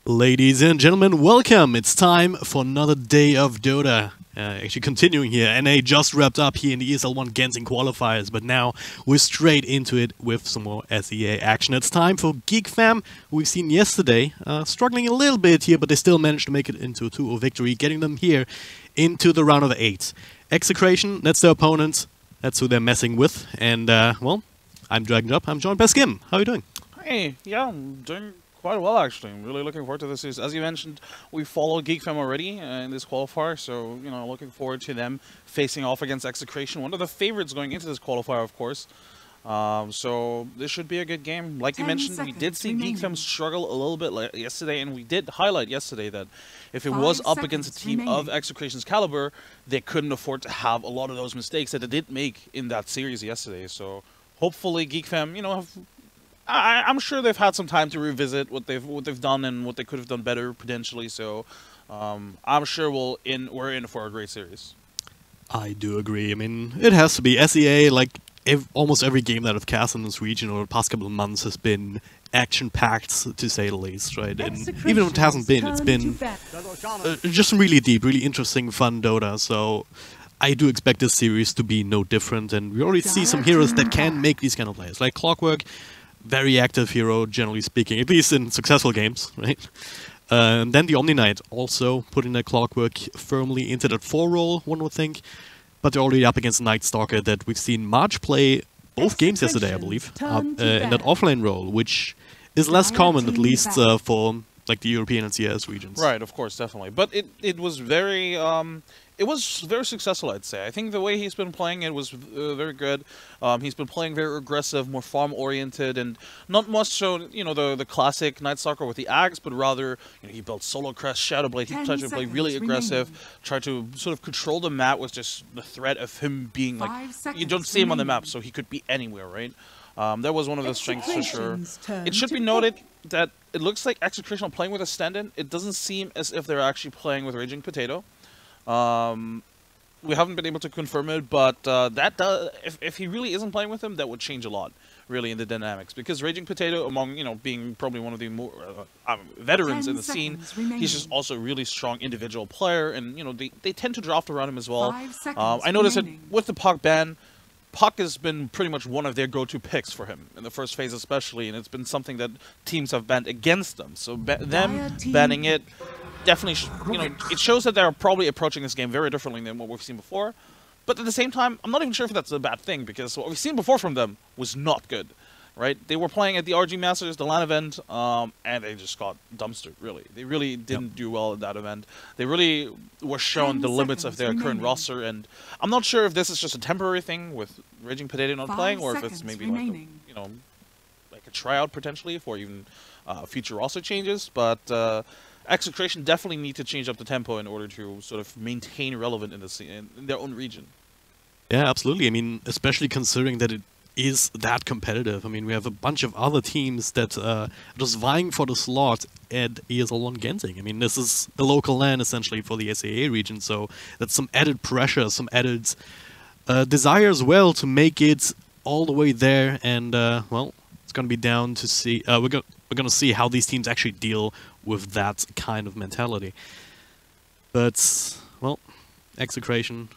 Ladies and gentlemen, welcome! It's time for another day of Dota. Actually continuing here, NA just wrapped up here in the ESL One Genting Qualifiers, but now we're straight into it with some more SEA action. It's time for Geek fam, who we've seen yesterday, struggling a little bit here, but they still managed to make it into a 2-0 victory, getting them here into the round of 8. Execration, that's their opponent, that's who they're messing with, and well, I'm Dragged Up, I'm joined by Skim. How are you doing? Hey, yeah, I'm doing quite well actually. I'm really looking forward to this series. As you mentioned, we followed Geek fam already in this qualifier, so you know, looking forward to them facing off against Execration, one of the favorites going into this qualifier, of course. So this should be a good game. Like you mentioned, we did see Geek fam struggle a little bit yesterday, and we did highlight yesterday that if it was up against a team of Execration's caliber, they couldn't afford to have a lot of those mistakes that they did make in that series yesterday. So hopefully Geek fam, you know, I'm sure they've had some time to revisit what they've done and what they could have done better potentially. So I'm sure we're in for a great series. I do agree. I mean, it has to be. SEA, like almost every game that I've cast in this region over the past couple of months has been action-packed, to say the least, right? And even if it hasn't been, it's been just really deep, really interesting, fun Dota. So I do expect this series to be no different. And we already see some heroes that can make these kind of plays, like Clockwork. Very active hero, generally speaking, at least in successful games, right? And then the Omni Knight also putting their Clockwork firmly into that 4 role, one would think. But they're already up against Night Stalker that we've seen March play both games yesterday, I believe, in that offlane role, which is less common, at least for like the European and CS regions. Right, of course, definitely. But it was very successful, I'd say. I think the way he's been playing it was very good. He's been playing very aggressive, more farm-oriented, and not much so, you know, the classic Night Stalker with the axe, but rather, you know, he built Solo Crest, Shadowblade. He tried to play really aggressive, tried to sort of control the map with just the threat of him being like, you don't see him on the map, so he could be anywhere, right? That was one of the strengths for sure. It should be noted that it looks like Execration are playing with a stand-in. It doesn't seem as if they're actually playing with Raging Potato. We haven't been able to confirm it, but if he really isn't playing with him, that would change a lot, really, in the dynamics. Because Raging Potato, among, you know, being probably one of the more veterans in the scene, he's just also a really strong individual player, and, you know, they tend to draft around him as well. I noticed that with the Puck ban, Puck has been pretty much one of their go-to picks for him, in the first phase especially, and it's been something that teams have banned against them. So them banning it definitely, you know, it shows that they're probably approaching this game very differently than what we've seen before. But at the same time, I'm not even sure if that's a bad thing, because what we've seen before from them was not good, right? They were playing at the RG Masters, the LAN event, and they just got dumpstered, really. They really didn't do well at that event. They really were shown the limits of their current roster, and I'm not sure if this is just a temporary thing with Raging Potato not playing, or if it's maybe like a, you know, like a tryout potentially for even future roster changes, but Execration definitely need to change up the tempo in order to sort of maintain relevant in the scene, in their own region. Yeah, absolutely. I mean, especially considering that it is that competitive. I mean, we have a bunch of other teams that are just vying for the slot at ESL One Genting. I mean, this is a local LAN essentially for the SAA region, so that's some added pressure, some added desire as well to make it all the way there. And well, it's going to be down to see. We're going to see how these teams actually deal with that kind of mentality. But well, Execration,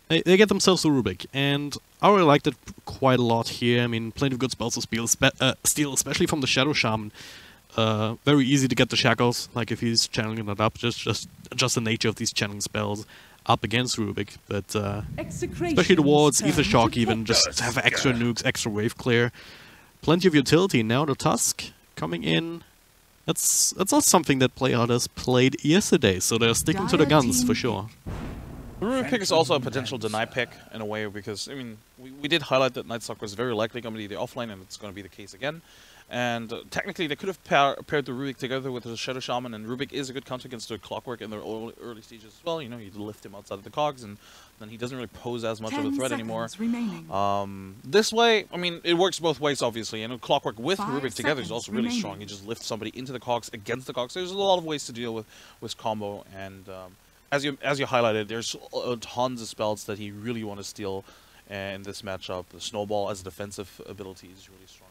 they get themselves to Rubik, and I really liked it quite a lot here. I mean, plenty of good spells to steal, especially from the Shadow Shaman. Very easy to get the shackles, like if he's channeling that up. Just the nature of these channeling spells up against Rubik, but especially the wards, Ether Shock, even just have extra nukes, extra wave clear, plenty of utility. Now the Tusk coming in. That's not something that PlayHard played yesterday, so they're sticking to the guns for sure. The Rubik pick is also a potential deny pick in a way, because I mean we did highlight that Night Stalker is very likely going to be the offlane, and it's going to be the case again. And technically they could have paired the Rubik together with the Shadow Shaman, and Rubik is a good counter against the Clockwork in the early stages as well. You know, you lift him outside of the cogs, and then he doesn't really pose as much of a threat anymore. This way, I mean, it works both ways, obviously. And Clockwork with Rubik together is also really strong. You just lift somebody into the cogs against the cogs. There's a lot of ways to deal with combo, and as you highlighted, there's tons of spells that he really want to steal in this matchup. The Snowball as a defensive ability is really strong.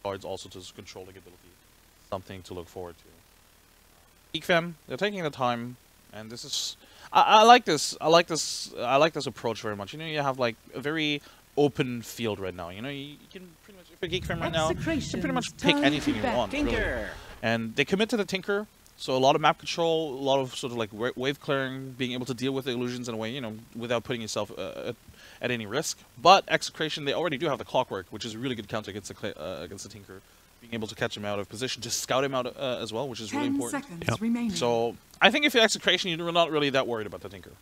Cards also to controlling ability. something to look forward to. Geek fam, they're taking the time, and this is I like this. I like this approach very much. You know, you have like a very open field right now. You know, you can pretty much, if you're Geek fam right now, you can pretty much pick anything you want. Really. And they commit to the Tinker, so a lot of map control, a lot of sort of like wave clearing, being able to deal with the illusions in a way, you know, without putting yourself at any risk. But Execration, they already do have the Clockwork, which is a really good counter against the Tinker. Being able to catch him out of position, just scout him out as well, which is really important. So I think if you're Execration, you're not really that worried about the Tinker.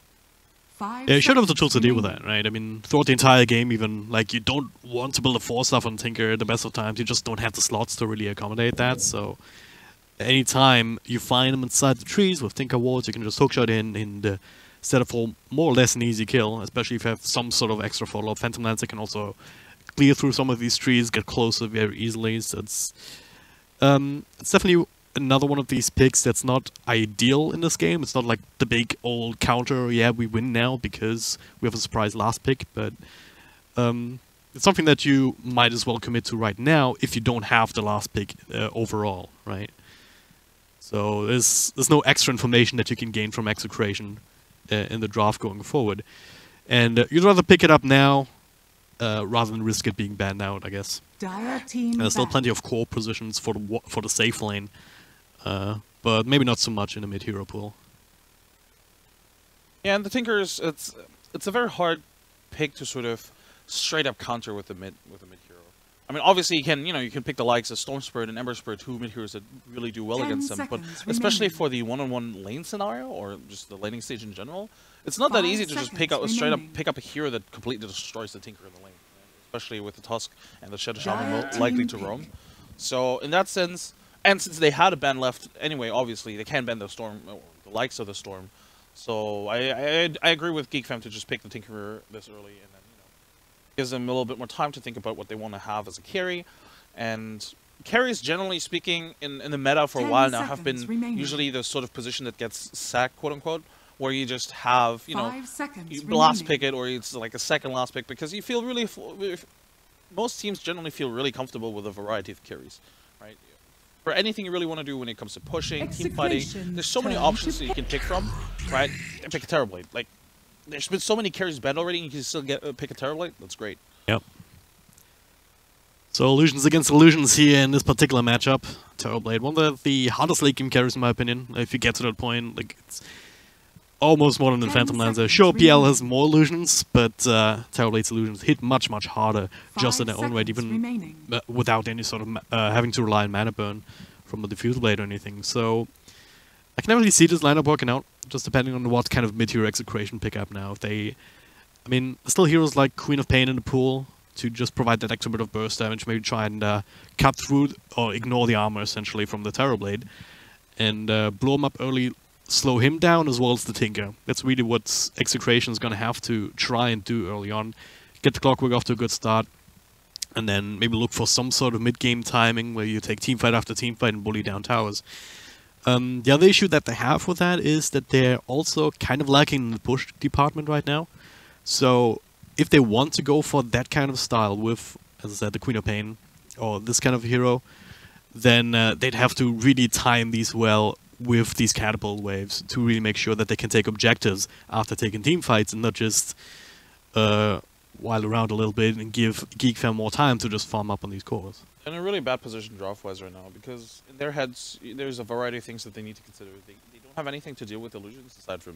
Yeah, you should have the tools to deal with that, right? I mean, throughout the entire game, even, like, you don't want to build a 4-stuff on Tinker at the best of times. You just don't have the slots to really accommodate that, so anytime you find them inside the trees with Tinker wards, you can just hookshot in set up for more or less an easy kill, especially if you have some sort of extra follow-up. Phantom Lancer can also clear through some of these trees, get closer very easily, so it's definitely another one of these picks that's not ideal in this game. It's not like the big old counter, yeah, we win now because we have a surprise last pick, but it's something that you might as well commit to right now if you don't have the last pick overall, right? So there's no extra information that you can gain from Execration in the draft going forward. And you'd rather pick it up now rather than risk it being banned out, I guess. There's still plenty of core positions for the safe lane, but maybe not so much in the mid-hero pool. Yeah, and the Tinker's it's a very hard pick to sort of straight up counter with the mid hero. I mean, obviously you can pick the likes of Storm Spirit and Ember Spirit, two mid heroes that really do well against them, but especially for the one-on-one lane scenario or just the laning stage in general, it's not that easy to just pick up a hero that completely destroys the Tinker in the lane, especially with the Tusk and the Shadow Shaman likely to roam. So in that sense, and since they had a ban left anyway, obviously they can ban the Storm, the likes of the Storm. So I agree with Geek Fam to just pick the Tinkerer this early, and then gives them a little bit more time to think about what they want to have as a carry. And carries, generally speaking, in the meta for a while now have been usually the sort of position that gets sacked, quote unquote, where you just have, you know, you last pick it, or it's like a second last pick, because you feel really, most teams generally feel really comfortable with a variety of carries, right? For anything you really want to do when it comes to pushing, team fighting, there's so many options that you can pick from, right? And pick a Terrorblade. Like, there's been so many carries banned already, and you can still pick a Terrorblade. That's great. Yep. So illusions against illusions here in this particular matchup. Terrorblade, one of the hardest late game carries in my opinion. If you get to that point, like, it's almost more than the Phantom Lancer. Sure, PL has more illusions, but Terrorblade's illusions hit much harder just in their own right, even without any sort of having to rely on mana burn from a Diffuse Blade or anything. So I can never really see this lineup working out, just depending on what kind of mid-hero Execration pick up now. If they, I mean, still heroes like Queen of Pain in the pool to just provide that extra bit of burst damage, maybe try and cut through or ignore the armor essentially from the Terrorblade, and blow him up early, slow him down as well as the Tinker. That's really what Execration is going to have to try and do early on. Get the Clockwork off to a good start, and then maybe look for some sort of mid-game timing where you take teamfight after teamfight and bully down towers. The other issue that they have with that is that they're also kind of lacking in the push department right now. So if they want to go for that kind of style with, as I said, the Queen of Pain or this kind of hero, then they'd have to really time these well with these catapult waves to really make sure that they can take objectives after taking team fights and not just while around a little bit and give Geek Fam more time to just farm up on these cores. In a really bad position draft-wise right now, because in their heads there's a variety of things that they need to consider. They don't have anything to deal with illusions aside from,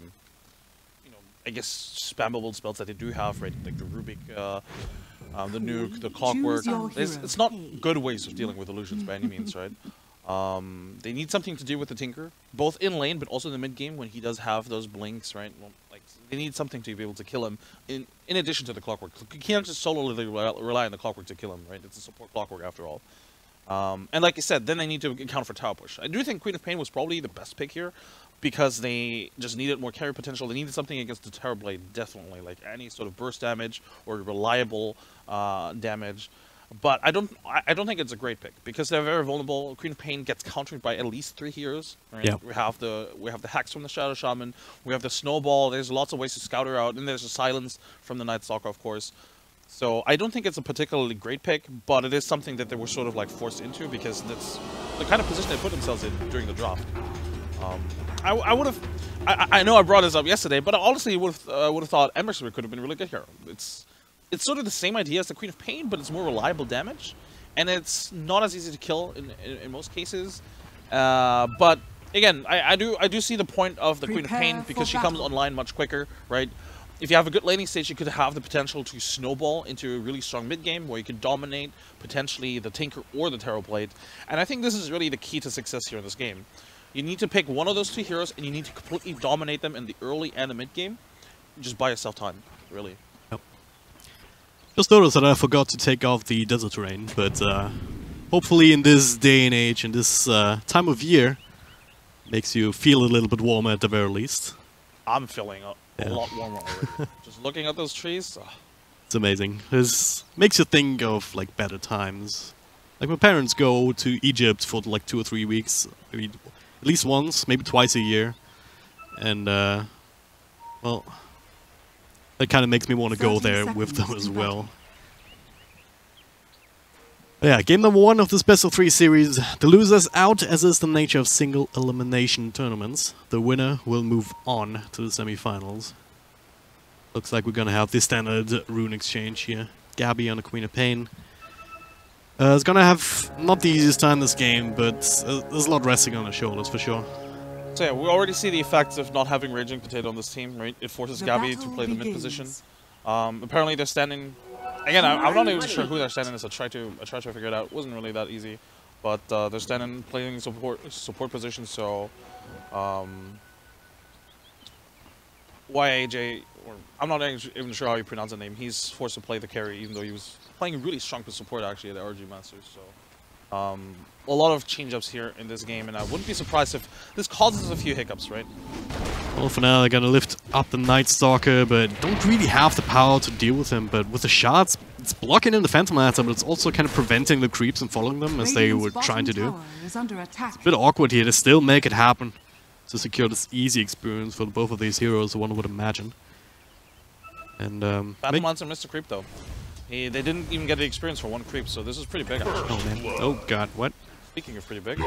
you know, I guess spammable spells that they do have, right? Like the Rubik, the Nuke, the Clockwork. It's not good ways of dealing with illusions by any means, right? They need something to do with the Tinker, both in lane but also in the mid game when he does have those blinks, right? Well, like, they need something to be able to kill him in addition to the Clockwork. You can't just solely rely on the Clockwork to kill him, right? It's a support Clockwork after all. And like you said, then they need to account for tower push. I do think Queen of Pain was probably the best pick here because they just needed more carry potential. They needed something against the Terrorblade, definitely, like any sort of burst damage or reliable damage. But I don't think it's a great pick because they're very vulnerable. Queen of Pain gets countered by at least 3 heroes. Right? Yep. We have the hacks from the Shadow Shaman. We have the Snowball. There's lots of ways to scout her out, and there's a silence from the Night Stalker, of course. So I don't think it's a particularly great pick, but it is something that they were sort of like forced into because that's the kind of position they put themselves in during the draft. I would have, I know I brought this up yesterday, but honestly, would have thought Emerson could have been really good here. It's sort of the same idea as the Queen of Pain, but it's more reliable damage, and it's not as easy to kill in most cases. But again, I do see the point of the Queen of Pain because she comes online much quicker, right? If you have a good laning stage, you could have the potential to snowball into a really strong mid game where you could dominate potentially the Tinker or the Terrorblade. And I think this is really the key to success here in this game. You need to pick one of those two heroes and you need to completely dominate them in the early and the mid game. Just buy yourself time, really. Yep. Just noticed that I forgot to take off the desert terrain, but hopefully in this day and age, in this time of year, makes you feel a little bit warmer at the very least. I'm feeling a lot warmer already. Just looking at those trees. It's amazing. This makes you think of like better times. Like my parents go to Egypt for like 2 or 3 weeks, maybe at least once, maybe twice a year, and well, that kind of makes me want to go there with them as well. But yeah, game number 1 of this best of 3 series. The loser's out, as is the nature of single elimination tournaments. The winner will move on to the semi-finals. Looks like we're gonna have the standard rune exchange here. Gabby on the Queen of Pain. It's gonna have not the easiest time this game, but there's a lot resting on the shoulders for sure. So yeah, we already see the effects of not having Raging Potato on this team, right? It forces Gabby to play the mid position. Apparently they're standing. Again, I'm not even sure who they're standing as. I tried to figure it out. It wasn't really that easy, but they're standing playing support position. So YAJ, or I'm not even sure how you pronounce the name. He's forced to play the carry, even though he was playing really strong with support actually at the RG Masters. So a lot of change-ups here in this game, and I wouldn't be surprised if this causes a few hiccups, right? Well, for now they're gonna lift up the Night Stalker, but don't really have the power to deal with him. But with the shots, it's blocking in the Phantom Lancer, but it's also kind of preventing the creeps and following them as they were trying to do. It's a bit awkward here. They still make it happen to secure this easy experience for both of these heroes, one would imagine. And Phantom Lancer missed a creep though. They didn't even get the experience for one creep, so this is pretty big actually. Oh man. Oh god, what? Speaking of pretty big.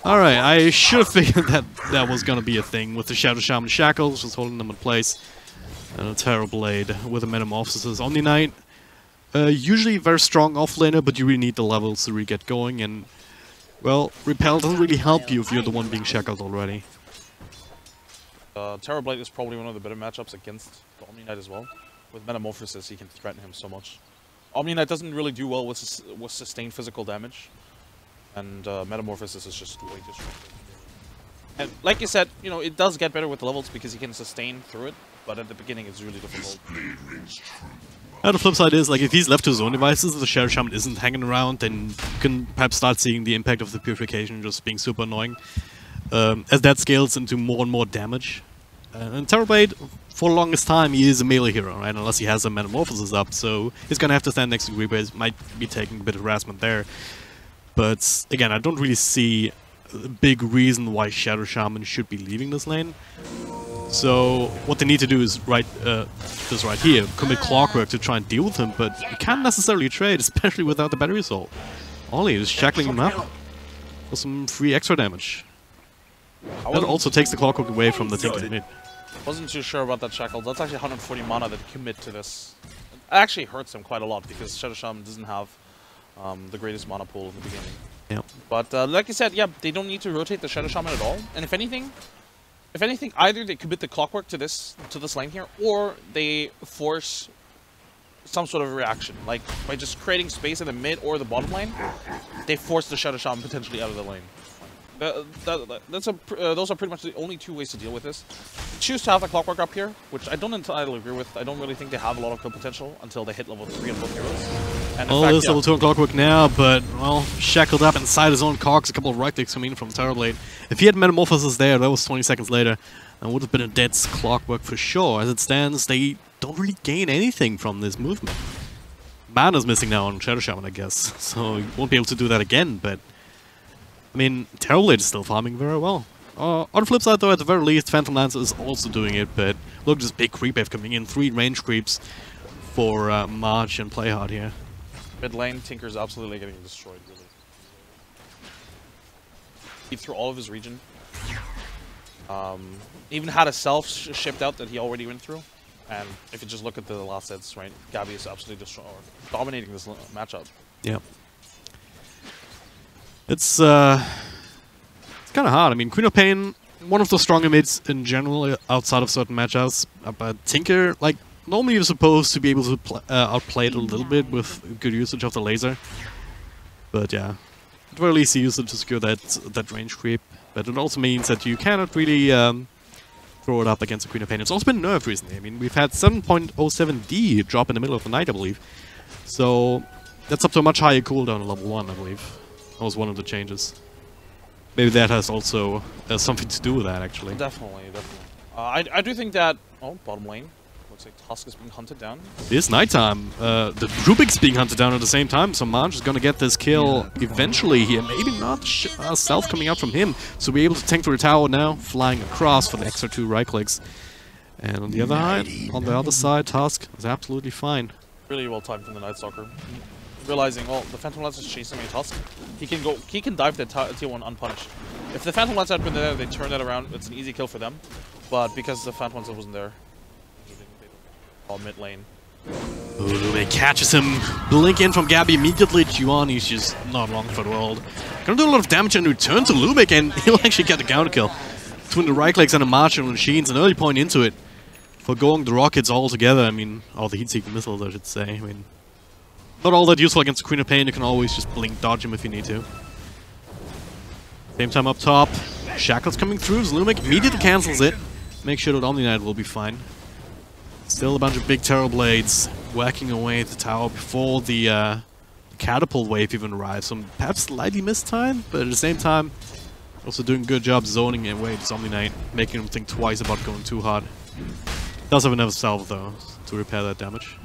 Alright, I should have figured that was gonna be a thing with the Shadow Shaman Shackles, just holding them in place. And a Terrorblade with a Metamorphosis. Omni Knight, usually very strong offlaner, but you really need the levels to really get going, and well, Repel doesn't really help you if you're the one being shackled already. Terrorblade is probably one of the better matchups against the Omni Knight as well. With Metamorphosis, he can threaten him so much. Omni Knight doesn't really do well with sustained physical damage, and Metamorphosis is just way too strong. And like you said, you know, it does get better with levels because he can sustain through it, but at the beginning it's really difficult. The flip side is, like, if he's left to his own devices, the Shadow Shaman isn't hanging around, then you can perhaps start seeing the impact of the Purification just being super annoying. As that scales into more and more damage. And Terrorblade, for the longest time, he is a melee hero, right? Unless he has a Metamorphosis up, so he's gonna have to stand next to Reapers, might be taking a bit of harassment there. But, again, I don't really see a big reason why Shadow Shaman should be leaving this lane. So, what they need to do is this right here, commit Clockwork to try and deal with him, but you can't necessarily trade, especially without the Battery Assault. Ollie is shackling him up for some free extra damage. That also takes the Clockwork away from the Tinker mid. Wasn't too sure about that shackle. That's actually 140 mana that commit to this. It actually hurts him quite a lot because Shadow Shaman doesn't have the greatest mana pool in the beginning. Yep. But like you said, yeah, they don't need to rotate the Shadow Shaman at all. And if anything, either they commit the Clockwork to this lane here, or they force some sort of reaction. Like by just creating space in the mid or the bottom lane, they force the Shadow Shaman potentially out of the lane. Those are pretty much the only two ways to deal with this. Choose to have a Clockwork up here, which I don't entirely agree with. I don't really think they have a lot of kill potential until they hit level 3 on both heroes. And well, there's level 2 on Clockwork now, but, well, shackled up inside his own cogs, a couple of right clicks coming in from Terrorblade. If he had Metamorphosis there, that was 20 seconds later, and would have been a dead Clockwork for sure. As it stands, they don't really gain anything from this movement. Mana's missing now on Shadow Shaman, I guess, so he won't be able to do that again, but I mean, Terrorblade is still farming very well. On the flip side, though, at the very least, Phantom Lancer is also doing it, but look at this big creep wave coming in. 3 range creeps for March and Play Hard here. Mid lane, Tinker's absolutely getting destroyed, really. He threw all of his region. Even had a self shipped out that he already went through. And if you just look at the last sets, right, Gabby is absolutely dominating this matchup. Yeah. It's kind of hard. I mean, Queen of Pain, one of the stronger mids in general outside of certain matchups. But Tinker, like, normally you're supposed to be able to outplay it a little bit with good usage of the laser. But yeah, at the very least he used it to secure that range creep. But it also means that you cannot really throw it up against the Queen of Pain. It's also been nerfed recently. I mean, we've had 7.07D drop in the middle of the night, I believe. So that's up to a much higher cooldown on level 1, I believe. That was one of the changes. Maybe that has also something to do with that, actually. Definitely, definitely. I do think that... Oh, bottom lane. Looks like Tusk is being hunted down. It is nighttime. The Rubik's being hunted down at the same time, so March is gonna get this kill eventually here. Maybe not Stealth coming out from him, so we're able to tank through the tower now, flying across for the extra 2 right clicks. And on the other side, Tusk is absolutely fine. Really well timed from the Night Stalker. Realizing, well, the Phantom Lance is chasing a Tusk. He can dive that tier 1 unpunished. If the Phantom Lance had been there, they turn that around. It's an easy kill for them. But because the Phantom Lance wasn't there, all mid lane. They catches him, blink in from Gabby immediately. Juan, he's just not long for the world. Gonna do a lot of damage in return to Lubick, and he'll actually get the counter kill. Between the right clicks and the marginal machines, an early point into it. Forgoing the rockets altogether, I mean, or the heat-seeking missiles, I should say. I mean, not all that useful against the Queen of Pain. You can always just blink dodge him if you need to. Same time up top, Shackle's coming through. Zlumic immediately cancels it. Make sure that Omni-Knight will be fine. Still a bunch of big Terror Blades whacking away at the tower before the catapult wave even arrives. So perhaps slightly missed time, but at the same time, also doing a good job zoning away this Omni-Knight, making him think twice about going too hard. Does have enough salve though to repair that damage.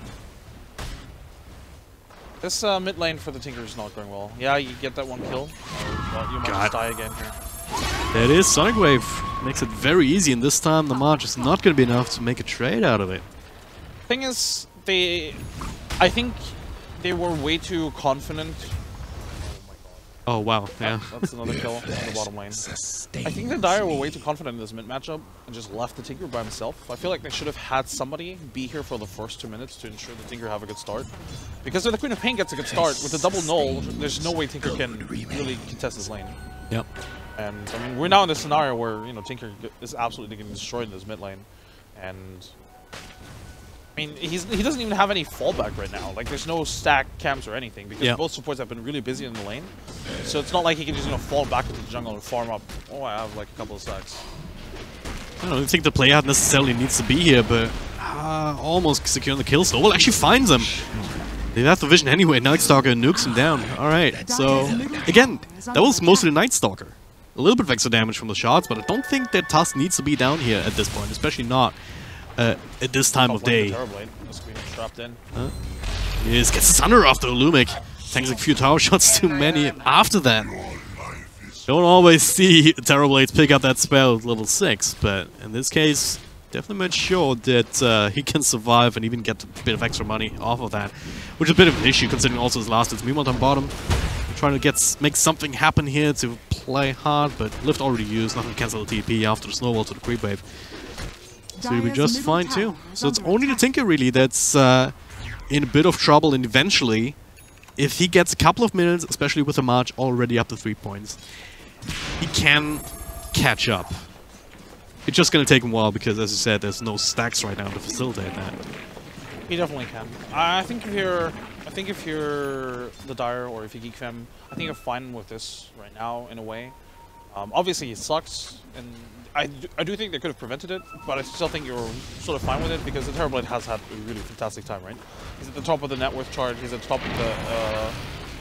This mid lane for the Tinker is not going well. Yeah, you get that one kill, but you might just die again here. There it is, Sonic Wave makes it very easy, and this time the March is not going to be enough to make a trade out of it. Thing is, I think they were way too confident. Oh wow, yeah. That's another kill in the bottom lane. I think the Dire were way too confident in this mid matchup and just left the Tinker by himself. I feel like they should have had somebody be here for the first 2 minutes to ensure the Tinker have a good start. Because if the Queen of Pain gets a good start, with the double null, there's no way Tinker can really contest his lane. Yep. And I mean, we're now in this scenario where, you know, Tinker is absolutely getting destroyed in this mid lane. And I mean, he doesn't even have any fallback right now. Like, there's no stack camps or anything because both supports have been really busy in the lane. So it's not like he can just, you know, fall back into the jungle and farm up. Oh, I have like a couple of stacks. I don't think the player necessarily needs to be here, but almost securing the kill. So well, actually finds him. They have the vision anyway. Night Stalker nukes him down. All right. So again, that was mostly the Night Stalker. A little bit of extra damage from the shots, but I don't think that Tusk needs to be down here at this point, especially not at this time of day. Trapped in. Yes, gets the Thunder after Lumic. Tanks a few tower shots too many after that. Don't always see Terror Blades pick up that spell at level 6, but in this case, definitely made sure that he can survive and even get a bit of extra money off of that. Which is a bit of an issue considering also his last hits. Meanwhile on bottom, trying to make something happen here to play hard, but Lift already used, not going to cancel the TP after the snowball to the creep wave. So he'll be just fine too. So it's only the Tinker really that's in a bit of trouble, and eventually, if he gets a couple of minutes, especially with the March already up to 3 points, he can catch up. It's just going to take him a while because, as you said, there's no stacks right now to facilitate that. He definitely can. I think if you're the Dire or if you Geek Fem, I think you're fine with this right now in a way. Obviously it sucks, and I do think they could have prevented it, but I still think you're sort of fine with it because the Terror Blade has had a really fantastic time, right? He's at the top of the net worth chart, he's at the top of the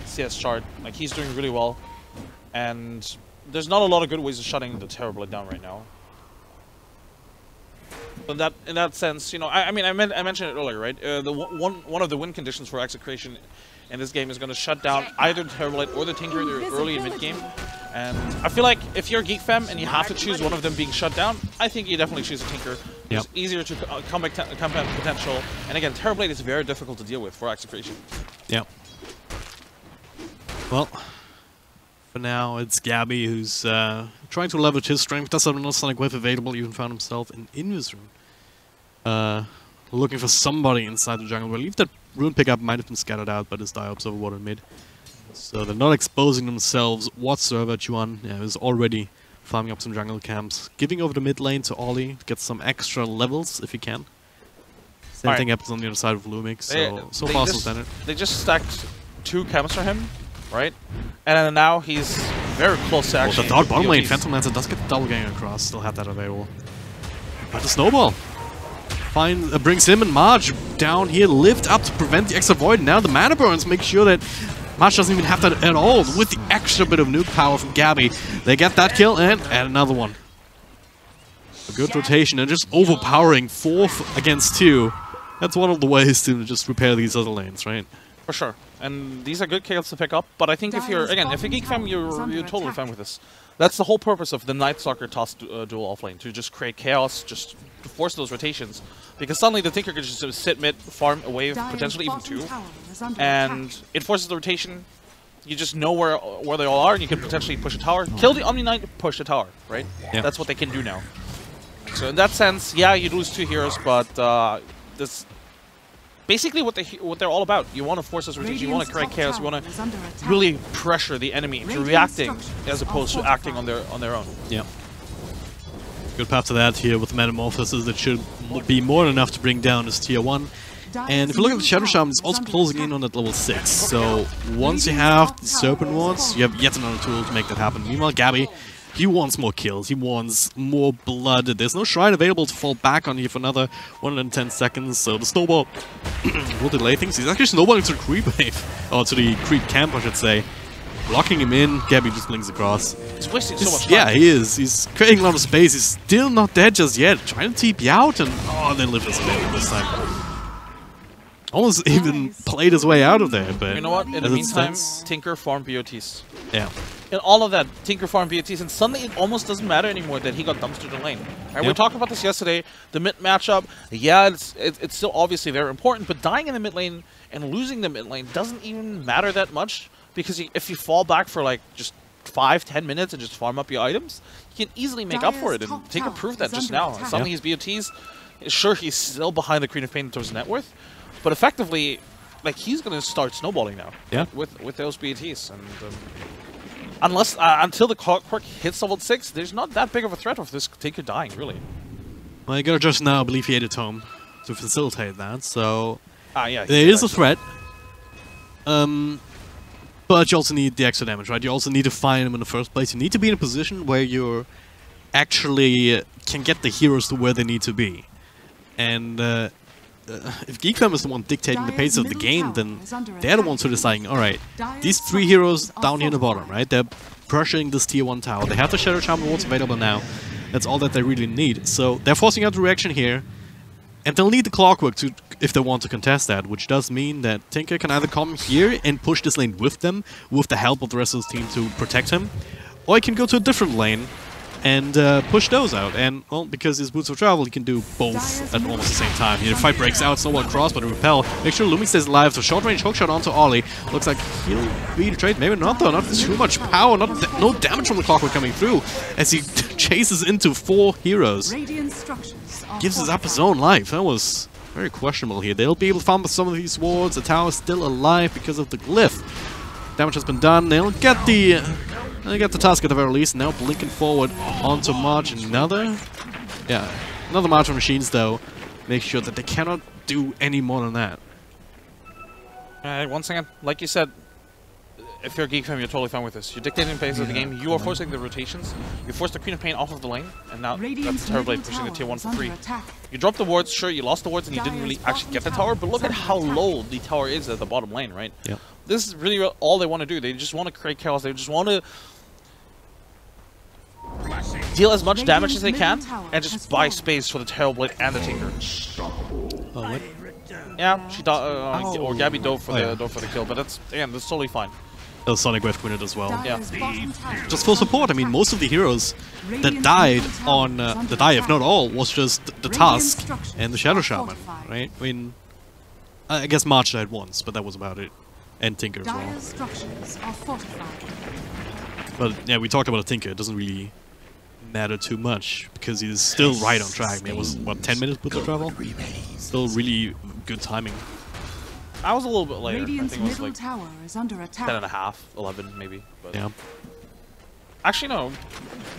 CS chart, like he's doing really well, and there's not a lot of good ways of shutting the Terror Blade down right now. In that sense, you know, I mentioned it earlier, right? One of the win conditions for Execration in this game is going to shut down either the Terror Blade or the Tinker early and mid game. And I feel like if you're Geek Fem and you have to choose one of them being shut down, I think you definitely choose a Tinker. It's easier to combat potential, and again, Terrorblade is very difficult to deal with for Execration. Yeah. Well, for now, it's Gabby who's trying to leverage his strength. Does have another Sonic Wave available, even found himself in Invis room. Looking for somebody inside the jungle. I believe that Rune Pickup might have been scattered out, but his Diops overwatered mid. So they're not exposing themselves whatsoever. Juan is already farming up some jungle camps. Giving over the mid lane to Ollie to get some extra levels if he can. Same thing happens on the other side of Lumix, so far so standard. They just stacked 2 camps for him, right? And then now he's very close to actually... the third bottom lane, Phantom Lancer does get the double gang across, still have that available. But the Snowball brings him and Marge down here, lift up to prevent the extra void. Now the mana burns make sure that Marge doesn't even have that at all. With the extra bit of nuke power from Gabby, they get that kill and add another one. A good rotation and just overpowering 4 against 2. That's one of the ways to just repair these other lanes, right? For sure. And these are good kills to pick up, but I think if you're, again, if you're Geek fan, you're totally fine with this. That's the whole purpose of the Night Stalker toss duel offlane, to just create chaos, just to force those rotations. Because suddenly the Tinker could just sit mid, farm a wave, potentially even 2, and it forces the rotation. You just know where they all are, and you can potentially push a tower, kill the Omni Knight, push the tower, right? Yeah. That's what they can do now. So in that sense, yeah, you lose 2 heroes, but this basically what they're all about. You want to force this rotation, you want to create chaos, you want to really pressure the enemy into reacting as opposed to acting on their own. Yeah. Good path to that here with Metamorphosis. That should be more than enough to bring down this tier 1. And if you look at the Shadow Shaman, it's also closing in on at level 6. So once you have the Serpent Wards, you have yet another tool to make that happen. Meanwhile, Gabby, he wants more kills, he wants more blood. There's no Shrine available to fall back on here for another 110 seconds, so the Snowball will delay things. He's actually snowballing to the creep wave, or to the creep camp, I should say. Blocking him in, Gabby just blinks across. He's wasting so much time. Yeah, he is. He's creating a lot of space. He's still not dead just yet. Trying to TP out, and oh, they live this bit this time. Almost even played his way out of there, but... You know what? In the meantime, Tinker farmed BOTs. Yeah. And all of that, Tinker farmed BOTs, and suddenly it almost doesn't matter anymore that he got dumpstered in lane. Right, we talked about this yesterday, the mid matchup, yeah, it's still obviously very important, but dying in the mid lane and losing the mid lane doesn't even matter that much, because if you fall back for like just 5-10 minutes and just farm up your items, you can easily make up for it, and Tinker proved that just now. Suddenly his BOTs, sure, he's still behind the Queen of Pain in terms of net worth, but effectively, like, he's going to start snowballing now with those BOTs, and unless until the clockwork hits level 6, there's not that big of a threat of this Tinker dying, really. Well, you gotta just now believe he ate a home to facilitate that, so yeah, there is a threat. But you also need the extra damage, right? You also need to find him in the first place. You need to be in a position where you actually can get the heroes to where they need to be. And if Geek is the one dictating the pace of the game, then they're the ones who are deciding, alright, these 3 heroes down here in the bottom, right? They're pressuring this tier 1 tower. They have the Shadow Charm rewards available now. That's all that they really need. So they're forcing out the reaction here. And they'll need the Clockwork to, if they want to contest that, which does mean that Tinker can either come here and push this lane with them, with the help of the rest of his team to protect him, or he can go to a different lane and push those out. And, well, because his Boots of Travel, he can do both at almost the same time. Here, the fight breaks out, Snowball cross, but a repel. Make sure Lumix stays alive, so short range hookshot onto Ollie. Looks like he'll be betrayed. Maybe not, though. Not too much power, no damage from the Clockwork coming through, as he chases into 4 heroes. Gives us up his own life. That was very questionable here. They'll be able to farm some of these wards. The tower's still alive because of the glyph. Damage has been done. They'll get the task at the very least. Now blinking forward onto March. Another March of machines, though. Make sure that they cannot do any more than that. Once again, like you said, if you're a Geek fan, you're totally fine with this. You're dictating the pace of the game. You are forcing the rotations. You force the Queen of Pain off of the lane, and now that's Terrorblade pushing the tier 1 for free. You dropped the wards, sure, you lost the wards, and you didn't really actually get the tower, but look at how low the tower is at the bottom lane, right? Yep. This is really all they want to do. They just want to create chaos. They just want to deal as much damage as they can, and just buy space for the Terrorblade and the Tinker. Oh, what? Yeah, she or Gabby dove for the kill, but that's totally fine. Sonic Wave Quintet as well. Yeah. Just for support. I mean, most of the heroes that died on the die, if not all, was just the Tusk and the Shadow Shaman, right? I mean, I guess March died once, but that was about it. And Tinker as well. But yeah, we talked about Tinker. It doesn't really matter too much because he's still right on track. I mean, it was, what, 10 minutes with the travel? Still really good timing. I was a little bit later. I think it was like tower is under attack. 10 and a half, 11 maybe. But Yeah. actually, no.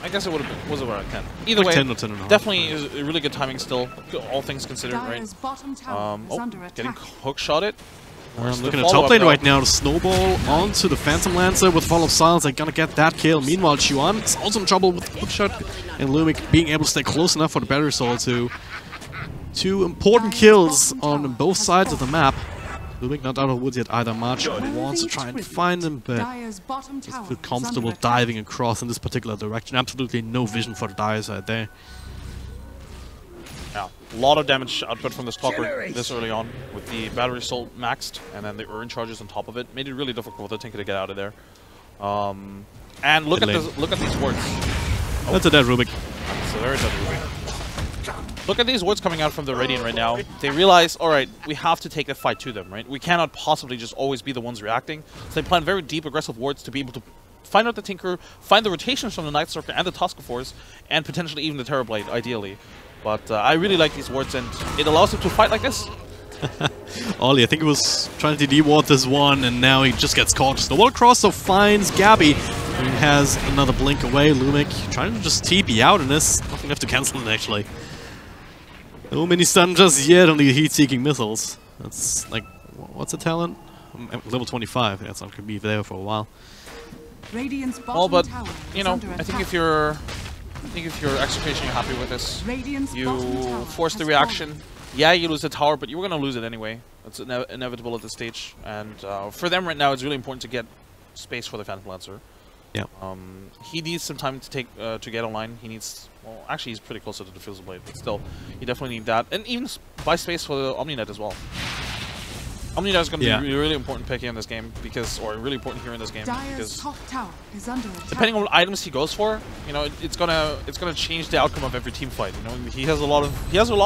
I guess it would have been, was around 10. Either Like way, 10 or 10 and a half. definitely is a really good timing still, all things considered, right? Dyer's bottom tower is under Getting attack. hook shotted. I'm looking at top lane right now. The snowball onto the Phantom Lancer with Fall of Silence. They're gonna get that kill. Meanwhile, Chuan is also in trouble with the hookshot, and Lumik being able to stay close enough for the Battery Soul to two important kills on both sides of the map. Lumik not out of woods yet either. March wants to try and find him, but Dyer's bottom just tower feel is comfortable under attack. diving across in this particular direction. Absolutely no vision for the Dire side there. Yeah, a lot of damage output from this Clockwork this early on, with the Battery Soul maxed, and then the Urn charges on top of it. Made it really difficult for Tinker to get out of there. And look at this, look at these wards. That's a dead Rubik. So there is a Rubik. Look at these wards coming out from the Radiant right now. They realize, alright, we have to take the fight to them, right? We cannot possibly just always be the ones reacting. So they plan very deep, aggressive wards to be able to find out the Tinker, find the rotations from the Night Stalker and the Tusk Force, and potentially even the Terrorblade, ideally. But I really like these wards, and it allows them to fight like this. Ollie, I think he was trying to de-ward this one, and now he just gets caught. Snowball across, so finds Gabby. He has another blink away. Lumik trying to just TP out in this. Nothing left to cancel it, actually. No mini stun just yet on the heat-seeking missiles. That's like, what's the talent? Level 25. That's not going to be there for a while. Radiant's bottom Well, but, tower you is know, under I think attack. if you're Execration, you're happy with this. Radiant's You bottom tower force the has reaction. Yeah, you lose the tower, but you were going to lose it anyway. It's inevitable at this stage. And for them right now, it's really important to get space for the Phantom Lancer. Yeah. He needs some time to take to get online. He needs, well, actually he's pretty close to the Diffusal Blade, but still, you definitely need that, and even buy space for the Omninet as well. Omninet is going to be a really important pick here in this game because, or really important here in this game Dyer's because top tower is under attack. depending on what items he goes for, you know, it's gonna change the outcome of every team fight. You know, he has a lot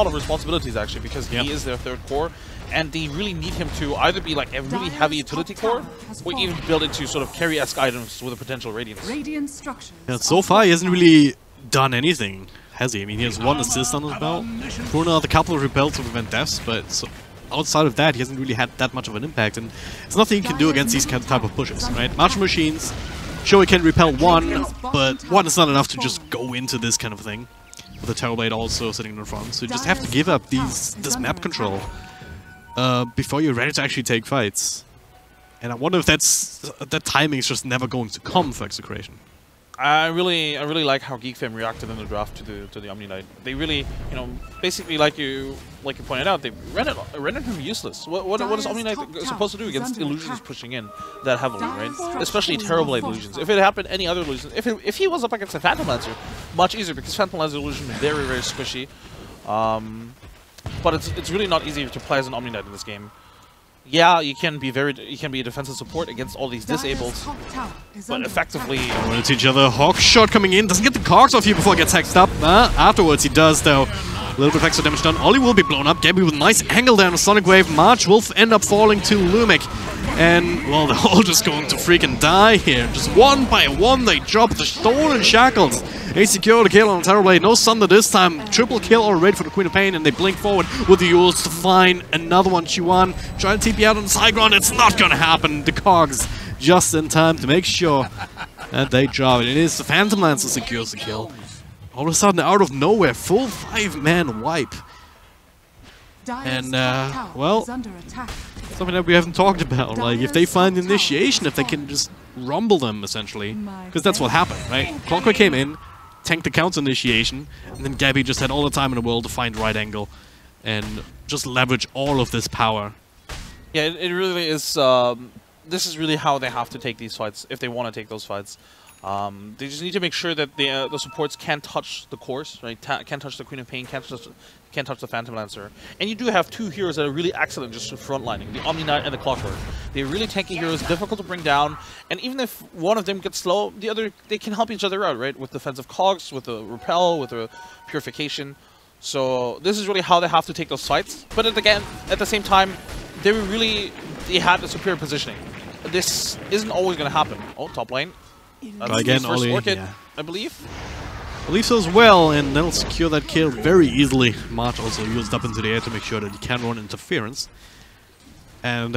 of responsibilities actually because he is their third core, and they really need him to either be like a really heavy utility core, or even build into sort of carry-esque items with a potential radiance. Radiant structures. Yeah, so far he hasn't really done anything, has he? I mean, he has one assist on his belt. Bruno had a couple of repels to prevent deaths, but outside of that, he hasn't really had that much of an impact, and it's nothing he can do against these type of pushes, right? Martial Machines, sure he can repel one, but one is not enough to just go into this kind of thing. With the Terrorblade also sitting in front, so you just have to give up this map control before you're ready to actually take fights. And I wonder if that timing is just never going to come for Execration. I really like how Geek fam reacted in the draft to the Omni Knight. They really, you know, basically like you pointed out, they rendered him useless. What is Omni Knight supposed to do against illusions pushing in that heavily, right? Especially Terrorblade illusions. If it happened any other illusions, if he was up against a Phantom Lancer, much easier because Phantom Lancer illusion is very squishy. But it's really not easy to play as an Omni Knight in this game. Yeah, you can be a defensive support against all these disables, but effectively Going into each other, Hawk shot coming in, doesn't get the cogs off here before it gets hexed up. Afterwards he does though. A little bit of extra damage done. Ollie will be blown up. Gabby with a nice angle down a Sonic Wave. March will end up falling to Lumik. And, well, they're all just going to freaking die here. Just one by one they drop the stolen shackles. They secure the kill on Terrorblade. No Sunder this time. Triple kill already for the Queen of Pain, and they blink forward with the Yules to find another one. Chuan trying to TP out on the high ground. It's not going to happen. The cogs just in time to make sure that they drop it. It is the Phantom Lancer secures the kill. All of a sudden, out of nowhere, full 5-man wipe. And, well, something that we haven't talked about. Like, if they find the initiation, if they can just rumble them, essentially. Because that's what happened, right? Clockwork came in, tanked the counter initiation, and then Gabby just had all the time in the world to find right angle and just leverage all of this power. Yeah, it really is. This is really how they have to take these fights if they want to take those fights. They just need to make sure that the supports can't touch the cores, right? Can't touch the Queen of Pain, can't touch the Phantom Lancer. And you do have two heroes that are really excellent just frontlining, the Omni Knight and the Clockwork. They're really tanky heroes, difficult to bring down, and even if one of them gets slow, the other, they can help each other out, right? With defensive cogs, with the repel, with the purification. So this is really how they have to take those fights. But again, at the same time, they had the superior positioning. This isn't always going to happen. Oh, top lane. That's again, first Ollie, orchid, yeah. I believe. I believe so as well, and they'll secure that kill very easily. March also used up into the air to make sure that he can run interference. And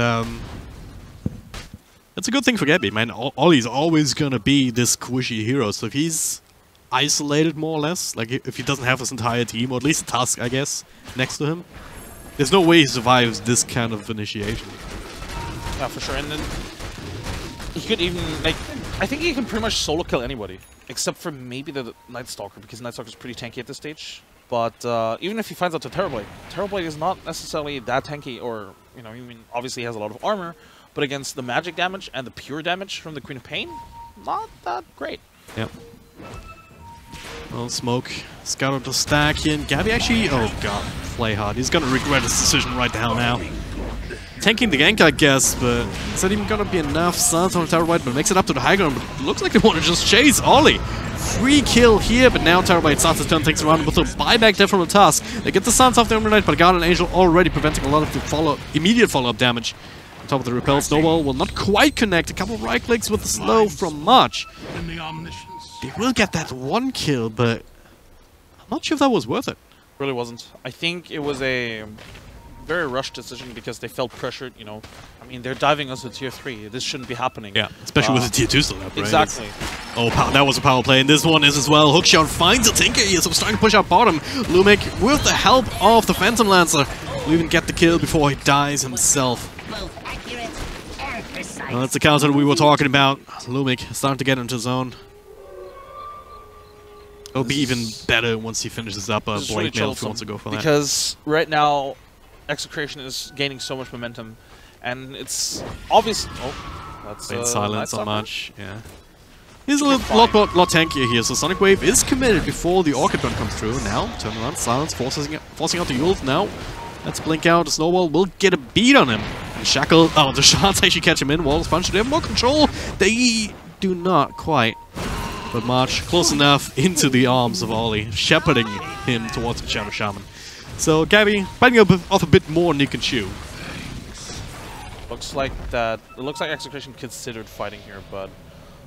it's a good thing for Gabby, man. Ollie's always gonna be this squishy hero, so if he's isolated more or less, like if he doesn't have his entire team, or at least a Tusk, I guess, next to him, there's no way he survives this kind of initiation. Yeah, for sure. And then he could even, like, I think he can pretty much solo kill anybody, except for maybe the Night Stalker, because Night Stalker is pretty tanky at this stage. But even if he finds out the Terrorblade is not necessarily that tanky, or, you know, I mean, obviously he has a lot of armor, but against the magic damage and the pure damage from the Queen of Pain, not that great. Yep. Well, Smoke scouted the stack here, and Gabby actually, oh god, play hard. He's gonna regret his decision right now. Tanking the gank, I guess, but is that even gonna be enough? Silence on the Terrorblade, but makes it up to the high ground. But looks like they want to just chase Ollie. Free kill here, but now Terrorblade starts to turn things around with a buyback there from the Tusk. They get the Silence off the Omni Knight, but Guardian Angel already preventing a lot of the immediate follow-up damage. On top of the repel, Snowball will not quite connect. A couple of right clicks with the slow from March. They will get that one kill, but I'm not sure if that was worth it. Really wasn't. I think it was a very rushed decision because they felt pressured, you know. I mean, they're diving us to tier 3. This shouldn't be happening. Yeah, especially with the tier 2 still up, right? Exactly. That was a power play, and this one is as well. Hookshot finds a Tinker here, so starting to push out bottom. Lumic, with the help of the Phantom Lancer, will even get the kill before he dies himself. Well, that's the counter that we were talking about. Lumic starting to get into zone. It'll be even better once he finishes up a Blade Mail if he wants to go for that. Because right now, Execration is gaining so much momentum, and it's obvious. Oh, that's silence on March. Yeah, he's a lot tankier here. So Sonic Wave is committed before the Orchid Gun comes through. Now turn around, silence, forcing out the Yules. Now let's blink out. The Snowball will get a beat on him. And Shackle. Oh, the shots actually catch him in. Wallace punch. They have more control. They do not quite. But March close enough into the arms of Ollie, shepherding him towards the Shadow Shaman. So Gabby biting off a bit more than you can chew. Looks like that. It looks like Execration considered fighting here, but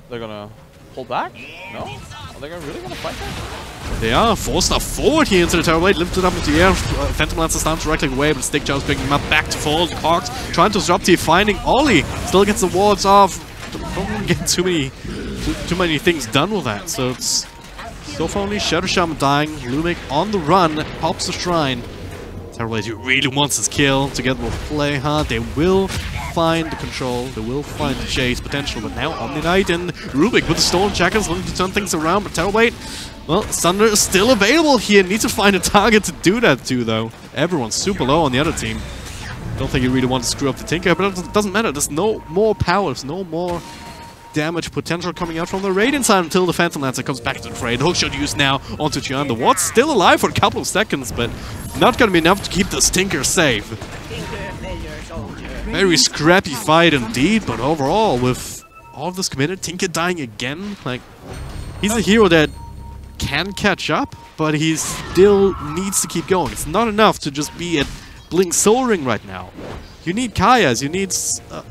they're gonna pull back. No, are they really gonna fight that? They are 4-star forward here into the Terrorblade, lifted up into the air. Phantom Lancer stands directly away, but Stick Jaw's picking him up back to fall. The Cogs trying to disrupt here, finding Ollie. Still gets the wards off. Don't get too many things done with that. So it's so far only Shadow Shaman dying. Lumic on the run, pops the Shrine. Terrorblade really wants his kill. Together will play hard. They will find the control. They will find the chase potential. But now Omni Knight and Rubik with the Storm Jackals looking to turn things around. But Terrorblade, well, Thunder is still available here. Needs to find a target to do that too, though. Everyone's super low on the other team. Don't think you really want to screw up the Tinker, but it doesn't matter. There's no more power. There's no more damage potential coming out from the Radiant side until the Phantom Lancer comes back to the fray. The hookshot used now onto Jan. The Ward's still alive for a couple of seconds, but not going to be enough to keep this Tinker safe. Very scrappy fight indeed, but overall, with all of this committed, Tinker dying again, like, he's a hero that can catch up, but he still needs to keep going. It's not enough to just be at Blink Soul Ring right now. You need Kaya's, you need...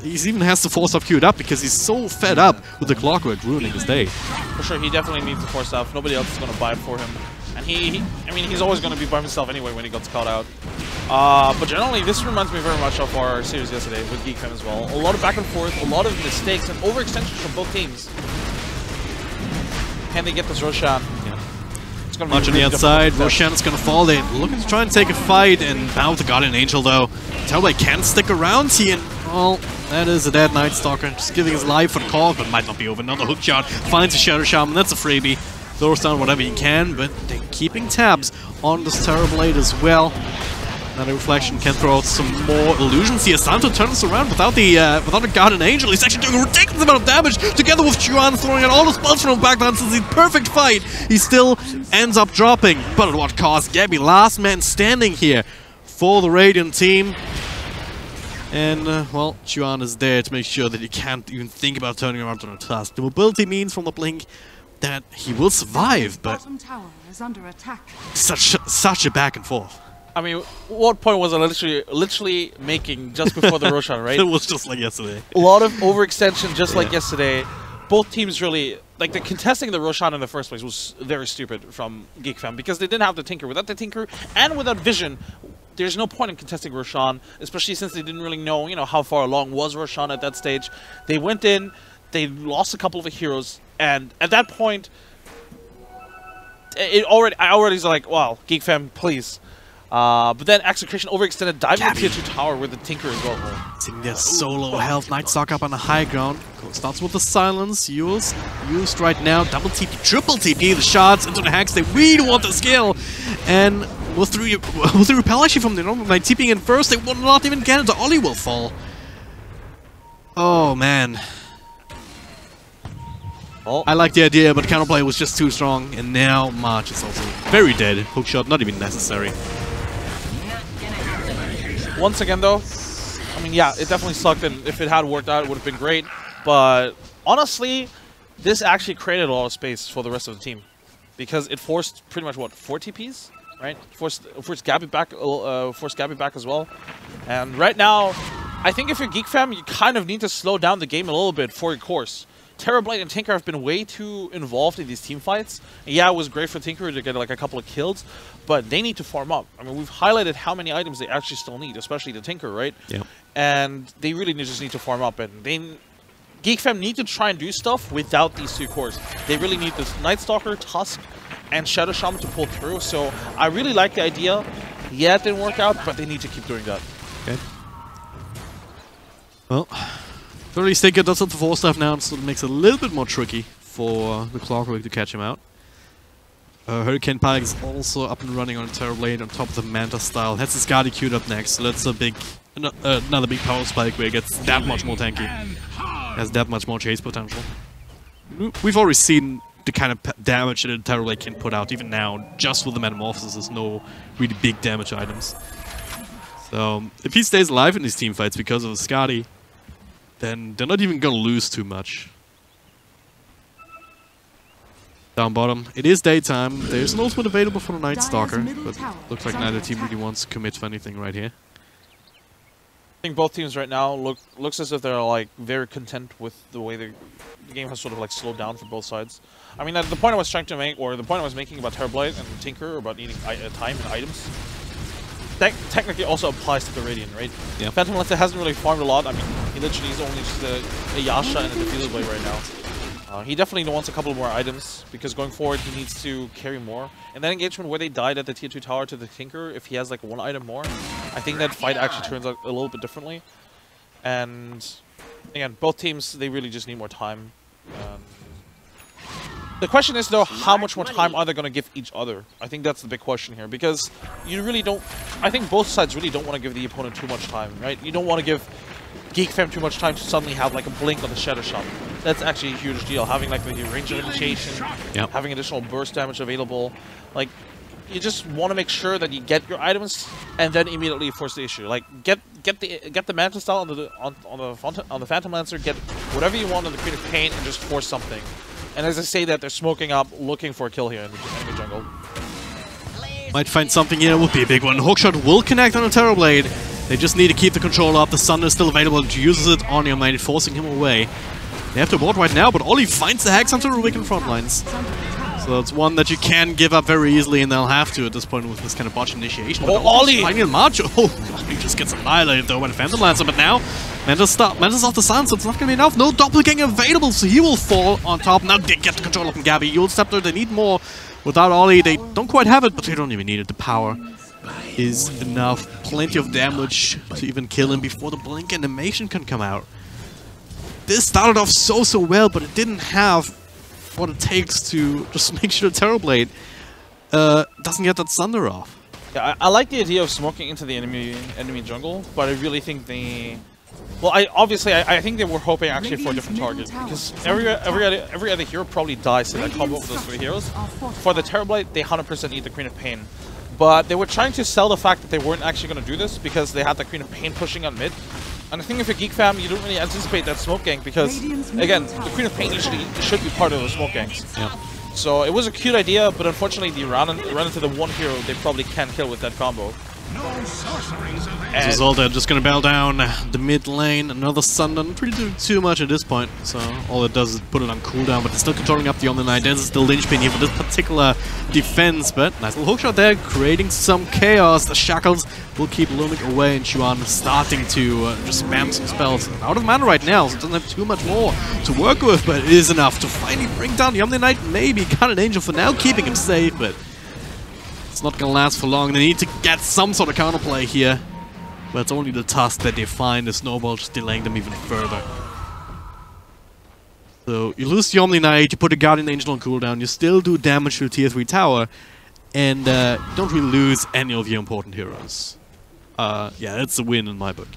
he even has the Force Staff queued up because he's so fed up with the Clockwork ruining his day. For sure, he definitely needs the Force Staff. Nobody else is going to buy it for him. And I mean, he's always going to be by himself anyway when he gets caught out. But generally, this reminds me very much of our series yesterday with Geek as well. A lot of back and forth, a lot of mistakes, and overextensions from both teams. Can they get this Roshan? Yeah. Much on the outside, Roshan is going to fall. They're looking to try and take a fight, and now with the Guardian Angel, though. Terrorblade can't stick around here, and, well, that is a dead Night Stalker, just giving his life for the cause, but might not be over. Another hook shot, finds a Shadow Shaman, that's a freebie. Throws down whatever he can, but they're keeping tabs on this Terrorblade as well. Now the Reflection can throw out some more illusions here. Santo turns around without the Guardian Angel. He's actually doing a ridiculous amount of damage together with Juan throwing out all the spells from background since he's perfect fight. He still ends up dropping, but at what cost? Gabby, last man standing here for the Radiant team. And, well, Juan is there to make sure that he can't even think about turning around on a task. The mobility means from the blink that he will survive, but Bottom tower is under attack. such a back and forth. I mean, what point was I literally making just before the Roshan, right? It was just like yesterday. A lot of overextension just like yesterday. Both teams really, like the contesting the Roshan in the first place was very stupid from Geek Fam because they didn't have the Tinker. Without the Tinker and without Vision, there's no point in contesting Roshan, especially since they didn't really know, how far along was Roshan at that stage. They went in, they lost a couple of the heroes, and at that point, I already was like, wow, Geek Fam, please. But then Execration overextended, diving into tier 2 tower with the Tinker as well. Sitting there solo health, Night Stalker up on the high ground. Starts with the silence, used right now. Double TP, triple TP, the shots into the hacks. They really want the skill. And with the repel actually from the normal Knight TPing in first, they will not even get it. The Ollie will fall. Oh man. Oh. I like the idea, but counterplay was just too strong. And now March is also very dead. Hookshot not even necessary. Once again, though, I mean, yeah, it definitely sucked, and if it had worked out, it would have been great. But honestly, this actually created a lot of space for the rest of the team because it forced pretty much what 4 TPs, right? Forced Gabby back, as well. And right now, I think if you're Geek Fam, you kind of need to slow down the game a little bit for your course. Terrorblade and Tinker have been way too involved in these team fights. And yeah, it was great for Tinker to get like a couple of kills, but they need to farm up. I mean, we've highlighted how many items they actually still need, especially the Tinker, right? Yeah. And they really just need to farm up, and Geek Fam need to try and do stuff without these 2 cores. They really need this Night Stalker, Tusk, and Shadow Shaman to pull through. So I really like the idea. Yeah, it didn't work out, but they need to keep doing that. Okay. Well. Early Stinker does have the 4 stuff now, so it makes it a little bit more tricky for the Clockwork to catch him out. Hurricane Pike is also up and running on Terrorblade on top of the Manta style. Has his Guardi queued up next, so that's a big, another big power spike where it gets that much more tanky. Has that much more chase potential. We've already seen the kind of damage that a Terrorblade can put out, even now, just with the Metamorphosis. There's no really big damage items. So, if he stays alive in these team fights because of the Skadi, then they're not even gonna lose too much. Down bottom, it is daytime. There's an ultimate available for the Night Stalker, but looks like neither team really wants to commit to anything right here. I think both teams right now looks as if they're like very content with the way the game has sort of like slowed down for both sides. I mean, the point I was trying to make, or the point I was making about Terrorblade and Tinker about needing time and items, technically also applies to the Radiant, right? Yeah. Phantom Lancer hasn't really farmed a lot. I mean, he literally is only just a Yasha and a Defeated Blade right now. He definitely wants a couple more items, because going forward he needs to carry more. And that engagement where they died at the tier 2 tower to the Tinker, if he has like 1 item more, I think that fight actually turns out a little bit differently. And again, both teams, they really just need more time. The question is, though, how much more time are they going to give each other? I think that's the big question here, because you really don't... I think both sides really don't want to give the opponent too much time, right? You don't want to give Geek Fam too much time to suddenly have like a blink on the Shadow Shaman. That's actually a huge deal. Having like the range of initiation, having additional burst damage available. Like, you just want to make sure that you get your items and then immediately force the issue. Like, get the Manta style on the Phantom Lancer, get whatever you want on the Creative Pain, and just force something. And as I say that, they're smoking up, looking for a kill here in the enemy jungle. Might find something here, would be a big one. Hookshot will connect on a Terrorblade. They just need to keep the control up. The Sunder is still available and uses it on your main, forcing him away. They have to abort right now, but Ollie finds the hacks onto the Rubicon front lines. So it's one that you can give up very easily, and they'll have to at this point with this kind of botch initiation. Oh, Ollie! Finding March. Oh, he just gets annihilated though by the Phantom Lancer, but now Manta's off the sun, so it's not going to be enough. No doppelganger available, so he will fall on top. Now they get the control up from Gabby. You'll Scepter, they need more. Without Ollie, they don't quite have it, but they don't even need it. The power is enough. Plenty of damage to even kill him before the blink animation can come out. This started off so well, but it didn't have what it takes to just make sure the Terrorblade doesn't get that Thunder off. Yeah, I like the idea of smoking into the enemy jungle, but I really think they... Well, I think they were hoping actually for a different target, because every other hero probably dies to that combo with those 3 heroes. For the Terrorblight, they 100% need the Queen of Pain. But they were trying to sell the fact that they weren't actually going to do this because they had the Queen of Pain pushing on mid. And I think if you're Geek fam, you don't really anticipate that smoke gank because, again, the Queen of Pain usually should be part of the smoke ganks. Yeah. So it was a cute idea, but unfortunately they ran into the one hero they probably can't kill with that combo. As a result, they're just gonna bail down the mid lane. Another Sun doesn't really do too much at this point, so all it does is put it on cooldown, but they're still controlling up the Omni Knight. This is the linchpin here for this particular defense, but nice little hookshot there, creating some chaos. The shackles will keep looming away, and Chuan starting to just spam some spells. Out of mana right now, so it doesn't have too much more to work with, but it is enough to finally bring down the Omni Knight. Maybe got an Angel for now, keeping him safe, but it's not gonna last for long. They need to get some sort of counterplay here. But it's only the tusk that they find, the snowball just delaying them even further. So you lose the Omni Knight, you put a Guardian Angel on cooldown, you still do damage to the tier 3 tower, and you don't really lose any of your important heroes. Yeah, it's a win in my book.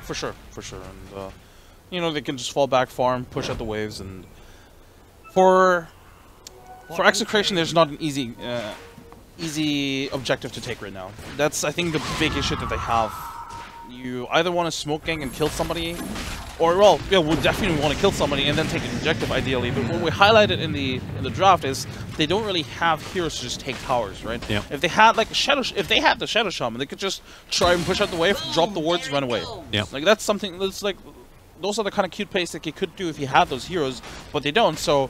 For sure, for sure. And you know, they can just fall back, farm, push out the waves, and for Execration, there's not an easy objective to take right now. That's, I think, the big issue that they have. You either want to smoke gang and kill somebody, or, well, yeah, we definitely want to kill somebody and then take an objective, ideally. But what we highlighted in the draft is they don't really have heroes to just take towers, right? Yeah. If they had like if they had the Shadow Shaman, they could just try and push out the wave, drop the wards, run away. Yeah. Like that's something that's like, those are the kind of cute plays that you could do if you had those heroes, but they don't. So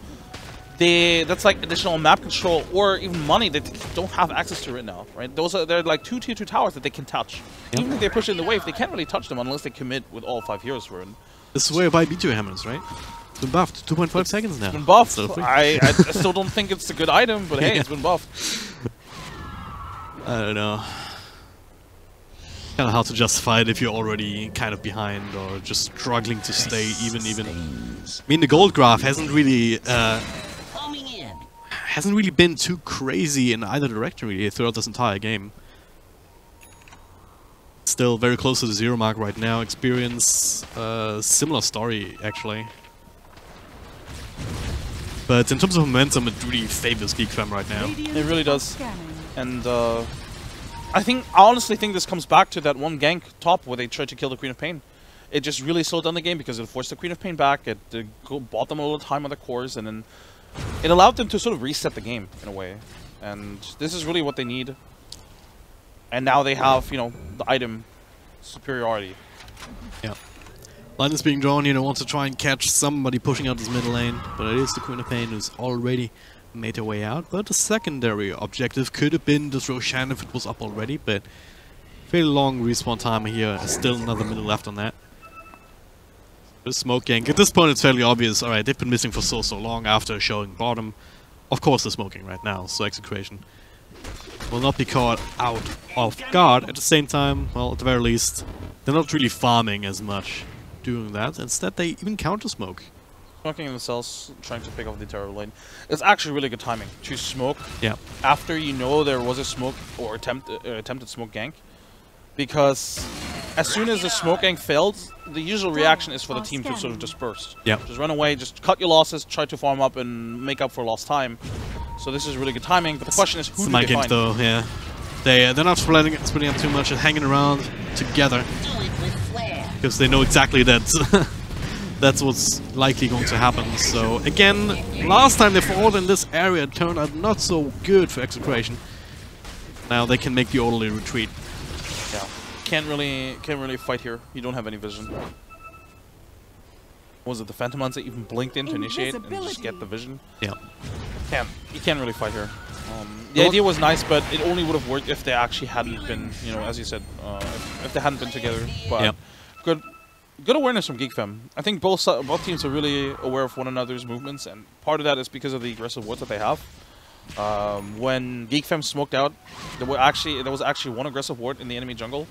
that's like additional map control or even money that they don't have access to right now, right? They're like 2 tier 2 towers that they can touch. Yep. Even if they push in the wave, they can't really touch them unless they commit with all 5 heroes for it. This is where by B2 hammers, right? It's been buffed. 2.5 seconds now. It's been buffed. So I still don't think it's a good item, but hey, yeah. It's been buffed. I don't know. Kind of hard to justify it if you're already kind of behind or just struggling to stay even. I mean, the gold graph hasn't really been too crazy in either direction really throughout this entire game. Still very close to the 0 mark right now. Experience similar story actually. But in terms of momentum, it really favors Geek Fam right now. It really does. And I honestly think this comes back to that one gank top where they tried to kill the Queen of Pain. It just really slowed down the game because it forced the Queen of Pain back. It bought them a little time on the cores, and then it allowed them to sort of reset the game in a way. And this is really what they need. And now they have, you know, the item superiority. Yeah. Line is being drawn, you know, wants to try and catch somebody pushing out this middle lane, but it is the Queen of Pain who's already made her way out. But the secondary objective could have been this Roshan if it was up already, but fairly long respawn time here. Still another minute left on that. The smoke gank. At this point it's fairly obvious, alright, they've been missing for so long after showing bottom. Of course they're smoking right now, so Execration will not be caught out of guard. At the same time, well, at the very least, they're not really farming as much doing that. Instead, they even counter-smoke. Smoking themselves, trying to pick off the terror lane. It's actually really good timing to smoke after you know there was a smoke or attempted smoke gank. Because as soon as the smoke gank failed, the usual reaction is for the team to sort of disperse. Yeah. Just run away, just cut your losses, try to farm up and make up for lost time. So this is really good timing, but the question is, who do they find? Though, yeah. They're not splitting up too much and hanging around together. Because they know exactly that that's what's likely going to happen. So again, last time they fought in this area it turned out not so good for Execration. Now they can make the orderly retreat. Yeah. Can't really fight here. You don't have any vision. Was it the Phantom Lance that even blinked in to initiate and just get the vision? Yeah. You can't really fight here. The idea was nice, but it only would have worked if they actually hadn't been, you know, as you said, if they hadn't been together. But good awareness from Geek Fam. I think both teams are really aware of one another's movements, and part of that is because of the aggressive wards that they have. When Geek Fam smoked out, there was actually one aggressive ward in the enemy jungle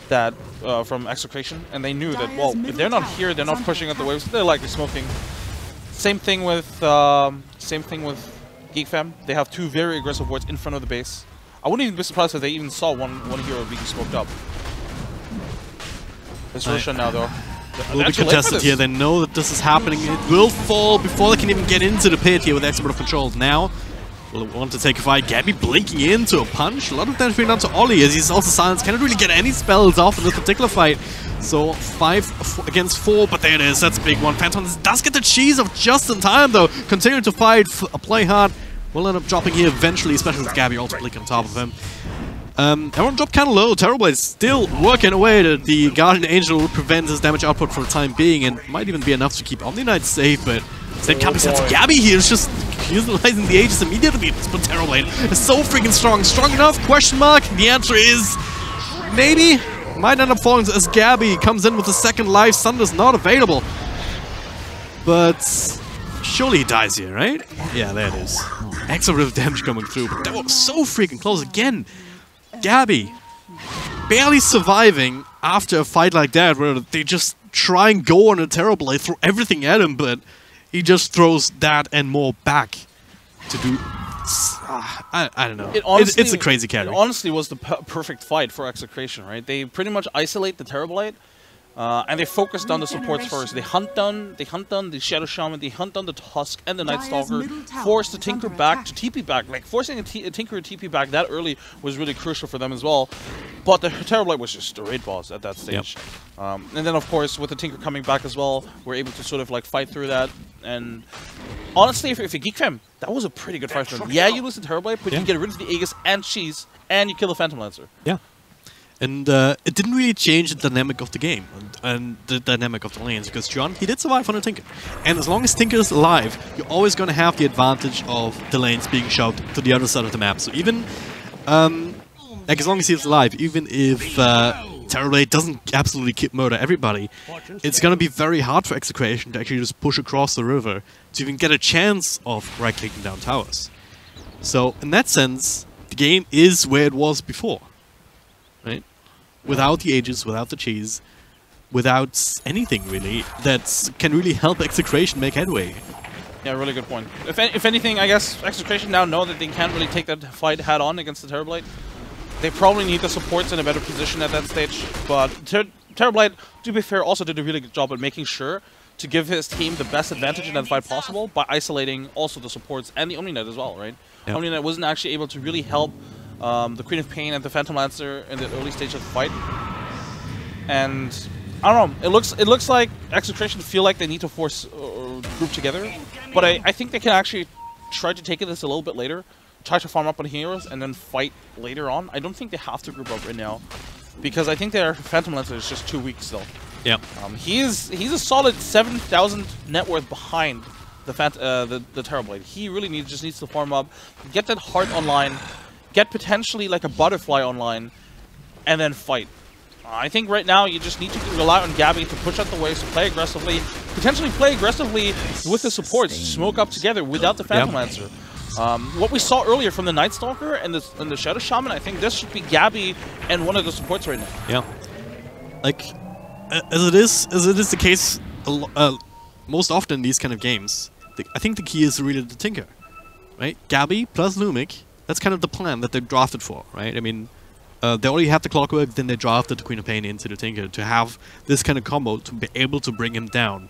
that from Execration, and they knew that, well, if they're not here, they're not pushing out the waves, they're likely smoking. Same thing with Geek Fam. They have 2 very aggressive wards in front of the base. I wouldn't even be surprised if they even saw one hero being smoked up. It's Roshan now, though. Will be contested here. They know that this is happening. It will fall before they can even get into the pit here with expert of control. Now, will want to take a fight. Gabby blinking into a punch. A lot of damage being done to Ollie as he's also silenced. Cannot really get any spells off in this particular fight. So 5 against 4, but there it is. That's a big one. Phantom does get the cheese off just in time, though. Continue to fight, play hard. Will end up dropping here eventually, especially with Gabby also blinking on top of him. Everyone dropped kind of low. Terrorblade still working away. The Guardian Angel will prevent his damage output for the time being, and might even be enough to keep Omni Knight safe, but same common sense. Gabby here is just utilizing the Aegis immediately, but Terrorblade is so freaking strong. Strong enough? Question mark. The answer is maybe. Might end up falling as Gabby comes in with the second life. Thunder's not available. But surely he dies here, right? Yeah, there it is. Extra bit of damage coming through, but that was so freaking close again. Gabby barely surviving after a fight like that, where they just try and go on a Terrorblade, throw everything at him, but he just throws that and more back to do. I don't know. It's a crazy carry. It honestly was the perfect fight for Execration, right? They pretty much isolate the Terrorblade, and they focus down the supports first. They hunt down the Shadow Shaman, they hunt down the Tusk and the Night Stalker, force the Tinker back to TP back. Like, forcing a Tinker to TP back that early was really crucial for them as well. But the Terrorblade was just a raid boss at that stage. Yep. And then, of course, with the Tinker coming back as well, we're able to sort of like fight through that. And honestly, if you Geek them, that was a pretty good fight for them. Yeah, you lose the Terrorblade, but you get rid of the Aegis and Cheese, and you kill the Phantom Lancer. Yeah. And it didn't really change the dynamic of the game and the dynamic of the lanes, because John, he did survive on a Tinker. And as long as Tinker is alive, you're always going to have the advantage of the lanes being shoved to the other side of the map. So even, like, as long as he's alive, even if Terrorblade doesn't absolutely murder everybody, it's going to be very hard for Execration to actually just push across the river to even get a chance of right-clicking down towers. So, in that sense, the game is where it was before. Right? Without the Aegis, without the cheese, without anything really that can really help Execration make headway. Yeah, really good point. If anything, I guess Execration now know that they can't really take that fight head-on against the Terrorblade. They probably need the supports in a better position at that stage, but Terrorblade, to be fair, also did a really good job at making sure to give his team the best advantage in that fight possible by isolating also the supports and the Omni Knight as well, right? Yep. Omni Knight wasn't actually able to really help the Queen of Pain and the Phantom Lancer in the early stage of the fight. And I don't know, it looks like Execration feel like they need to force group together, but I think they can actually try to take this a little bit later, try to farm up on heroes and then fight later on. I don't think they have to group up right now, because I think their Phantom Lancer is just too weak still. Yeah. He's a solid 7,000 net worth behind the Terrorblade. He really just needs to farm up, get that heart online, get potentially like a butterfly online, and then fight. I think right now you just need to rely on Gabby to push out the waves, to play aggressively, potentially play aggressively with the supports, smoke up together without the Phantom Lancer. What we saw earlier from the Night Stalker and the Shadow Shaman, I think this should be Gabby and one of the supports right now. Yeah. Like, as it is the case most often in these kind of games, I think the key is really the Tinker, right? Gabby plus Lumic. That's kind of the plan that they drafted for, right? I mean, they already had the Clockwork, then they drafted the Queen of Pain into the Tinker to have this kind of combo to be able to bring him down.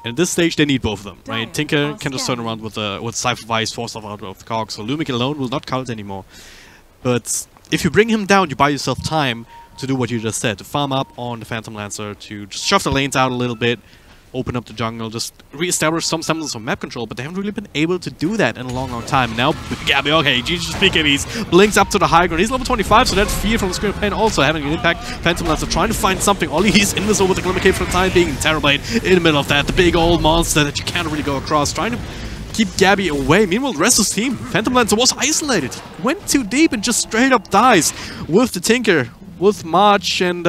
And at this stage, they need both of them, right? Tinker can just turn around with Cypher Vice, force stuff out of the cog, so Lumic alone will not cut it anymore. But if you bring him down, you buy yourself time to do what you just said, to farm up on the Phantom Lancer, to just shove the lanes out a little bit, open up the jungle, just re-establish some semblance of map control, but they haven't really been able to do that in a long, long time. Now, Gabby, okay, GG's BKBs, blinks up to the high ground. He's level 25, so that's fear from the Screen of Pain also having an impact. Phantom Lancer trying to find something. Ollie, he's invisible with the Glimmer Cape for the time being. Terrorblade in the middle of that, the big old monster that you can't really go across, trying to keep Gabby away. Meanwhile, the rest of his team, Phantom Lancer was isolated. He went too deep and just straight up dies with the Tinker, with March, and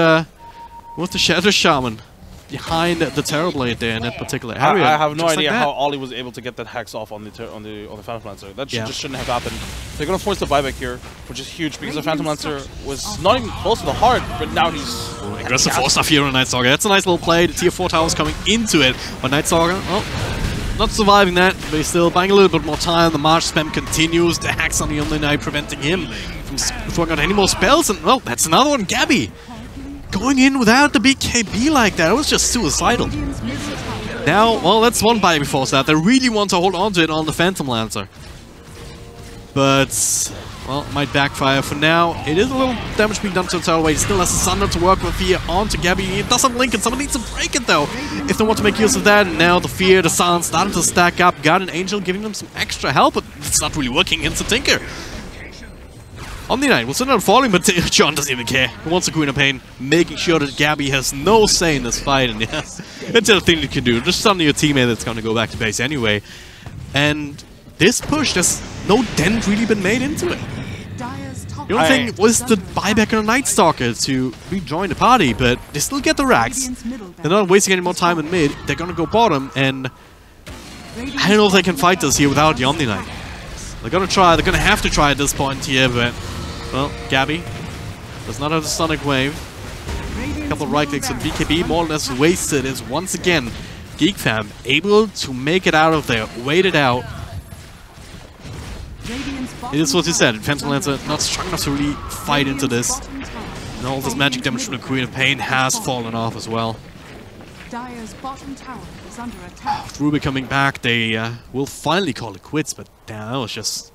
with the Shadow Shaman behind the Terrorblade there in that particular area. I have no idea how Ollie was able to get that hex off on the Phantom Lancer. That just shouldn't have happened. They're gonna force the buyback here, which is huge because the Phantom Lancer was not even close to the heart, but now he's aggressive 4-stuff here on Night Stalker. That's a nice little play. The tier 4 towers coming into it, but Night Stalker, well, not surviving that, but he's still buying a little bit more time. The March spam continues. The hacks on the Omni Knight preventing him throwing out any more spells, and well, that's another one. Gabby going in without the BKB like that. It was just suicidal. Now, well, that's one buy before that. They really want to hold on to it on the Phantom Lancer. But, well, might backfire for now. It is a little damage being done to the Ro8. Still has the Sunder to work with here onto Gabby. It doesn't link it. Someone needs to break it, though, if they want to make use of that. And now the Fear, the Silence starting to stack up. Guardian Angel giving them some extra help, but it's not really working against the Tinker. Omni-Knight will sit down falling, but John doesn't even care. He wants a Queen of Pain, making sure that Gabby has no say in this fight. And yeah, it's a thing you can do. Just summon your teammate that's going to go back to base anyway. And this push, there's no dent really been made into it. The only thing was the buyback on a Night Stalker to rejoin the party, but they still get the racks. They're not wasting any more time in mid. They're going to go bottom, and I don't know if they can fight this here without the Omni-Knight. They're going to try. They're going to have to try at this point here, but... Well, Gabby does not have the Sonic Wave. A couple of right clicks and BKB more or less wasted is once again Geek fam able to make it out of there, wait it out. It is what you said, Phantom Lancer not strong enough to really fight into this. And all this magic damage from the Queen of Pain has fallen off as well. Dire's bottom tower is under attack. Ruby coming back, they will finally call it quits, but damn, that was just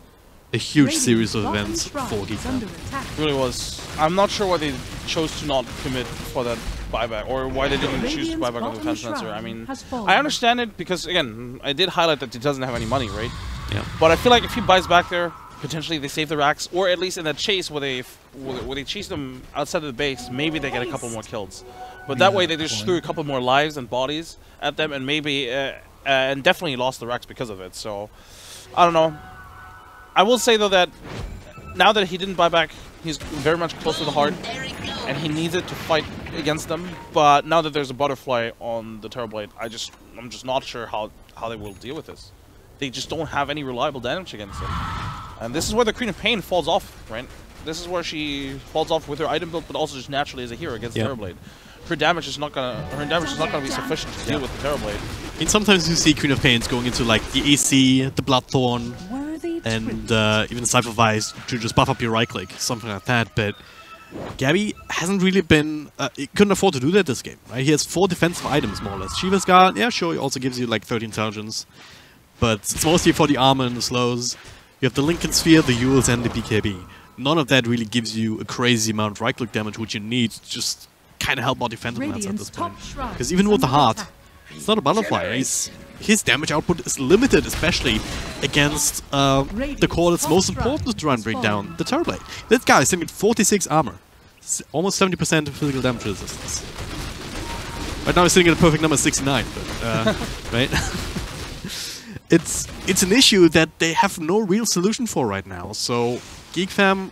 a huge series of events for Geek fam. It really was. I'm not sure why they chose to not commit for that buyback, or why they didn't choose to buyback on the Phantom Lancer. I mean, I understand it because, again, I did highlight that he doesn't have any money, right? Yeah. But I feel like if he buys back there, potentially they save the racks, or at least in that chase where they chase them outside of the base, maybe they get a couple more kills. But that way they just threw a couple more lives and bodies at them, and maybe and definitely lost the racks because of it. So I don't know. I will say though that now that he didn't buy back, he's very much close to the heart, and he needs it to fight against them. But now that there's a butterfly on the Terrorblade, I'm just not sure how they will deal with this. They just don't have any reliable damage against him. And this is where the Queen of Pain falls off, right? This is where she falls off with her item build, but also just naturally as a hero against Terrorblade. Her damage is not gonna be sufficient to deal with the Terrorblade. And sometimes you see Queen of Pains going into like the AC, the Bloodthorn, and even the Cypher Vice to just buff up your right click, something like that. But Gabby hasn't really been, he couldn't afford to do that this game, right? He has 4 defensive items more or less. Shiva's Guard, yeah, sure, he also gives you like 30 intelligence, but it's mostly for the armor and the slows. You have the Lincoln Sphere, the Yules, and the BKB. None of that really gives you a crazy amount of right click damage, which you need to just kind of help out the Phantom Lancer at this point. Because even with the heart, it's not a butterfly. His damage output is limited, especially against the core that's most important to try and bring down the Terrorblade. That guy is sitting at 46 armor, almost 70% physical damage resistance. Right now he's sitting at a perfect number 69, but right. It's an issue that they have no real solution for right now. So Geek fam,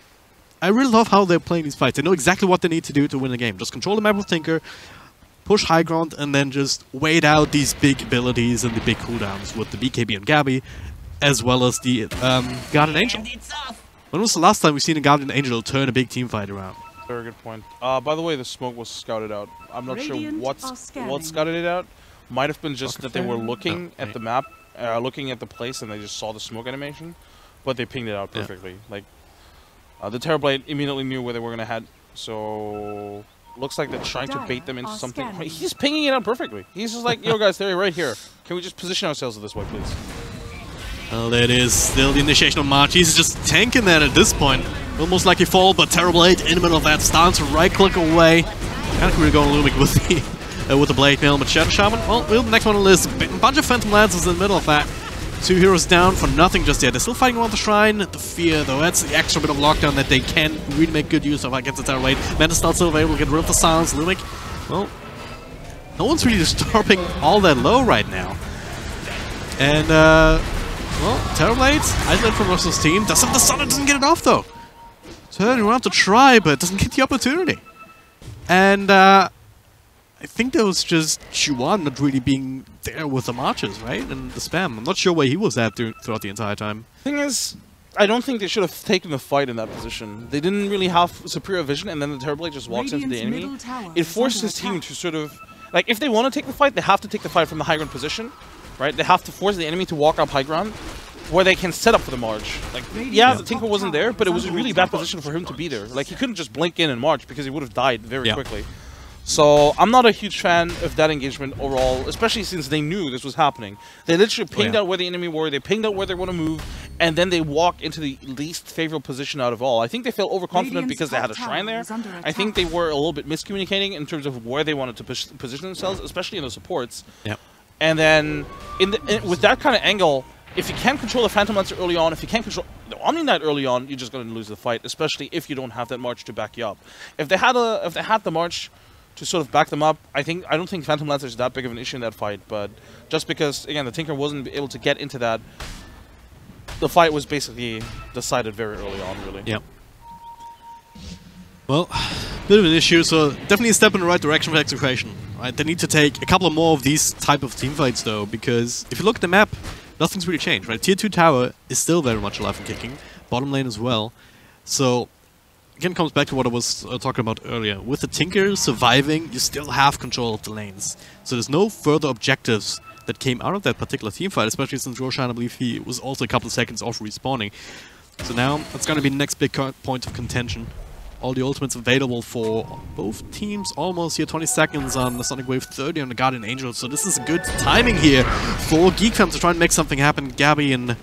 I really love how they're playing these fights. They know exactly what they need to do to win the game. Just control the map with Tinker, push high ground, and then just wait out these big abilities and the big cooldowns with the BKB and Gabby, as well as the Guardian Angel. When was the last time we've seen a Guardian Angel turn a big team fight around? Very good point. By the way, the smoke was scouted out. I'm not sure what scouted it out. Might have been just that they were looking at the map, looking at the place, and they just saw the smoke animation, but they pinged it out perfectly. Like the Terrorblade immediately knew where they were gonna head, so looks like they're trying to bait them into something. He's pinging it out perfectly. He's just like, yo guys, they're right here. Can we just position ourselves this way, please? Well, that is still the initiation of March. He's just tanking that at this point. Almost like he fall, but Terrorblade in the middle of that stance, right click away. Kind of cool going Lumic with the Blade Mail, but Shadow Shaman, well, the next one on the list. A bunch of Phantom Lancers in the middle of that. 2 heroes down for nothing just yet. They're still fighting around the Shrine. The Fear, though, that's the extra bit of lockdown that they can really make good use of against the Terrorblade. Mantis still available to get rid of the silence. Lumic, well, no one's really disturbing all that low right now. And, well, Terrorblade, isolated from Russell's team. Doesn't the Sun doesn't get it off, though. Turning around to try, but doesn't get the opportunity. And, I think that was just Chuan not really being there with the marches, right? And the spam. I'm not sure where he was at throughout the entire time. Thing is, I don't think they should have taken the fight in that position. They didn't really have superior vision, and then the Terrorblade just walks into the enemy. It forces his team to sort of... Like, if they want to take the fight, they have to take the fight from the high ground position, right? They have to force the enemy to walk up high ground. where they can set up for the March. Like, yeah, the Tinker wasn't there, but it was a really bad position for him to be there. Like, he couldn't just blink in and march because he would have died very quickly. So I'm not a huge fan of that engagement overall, especially since they knew this was happening. They literally pinged out where the enemy were, they pinged out where they want to move, and then they walk into the least favorable position out of all. I think they felt overconfident because they had a shrine there. I think they were a little bit miscommunicating in terms of where they wanted to position themselves, especially in the supports. Yep. And then with that kind of angle, if you can't control the Phantom Lancer early on, if you can't control the Omni Knight early on, you're just going to lose the fight, especially if you don't have that March to back you up. If they had the March to sort of back them up, I don't think Phantom Lancer is that big of an issue in that fight, but just because, again, the Tinker wasn't able to get into that, the fight was basically decided very early on, really. Yeah. Well, bit of an issue, so definitely a step in the right direction for Execration. Right? They need to take a couple more of these type of team fights, though, because if you look at the map, nothing's really changed, right? Tier 2 tower is still very much alive and kicking, bottom lane as well, so again, comes back to what I was talking about earlier. With the Tinker surviving, you still have control of the lanes. So there's no further objectives that came out of that particular team fight, especially since Ro8, I believe he was also a couple of seconds off respawning. So now, that's going to be the next big point of contention. All the ultimates available for both teams almost here, 20 seconds on the Sonic Wave, 30 on the Guardian Angel. So this is good timing here for Geek to try and make something happen. Gabby and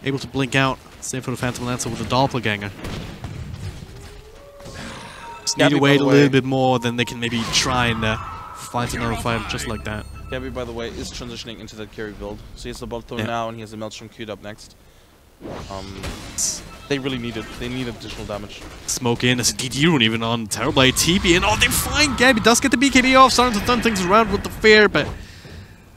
able to blink out. Same for the Phantom Lancer with the Doppelganger. Need to wait a little bit more, then they can maybe try and find another fight just like that. Gabby, by the way, is transitioning into that carry build. So he has the Bolt now, and he has the Maelstrom queued up next. They really need it. They need additional damage. Smoke in, as a DD rune even on Terrorblade, TP, and they find Gabby does get the BKB off, starting to turn things around with the Fear, but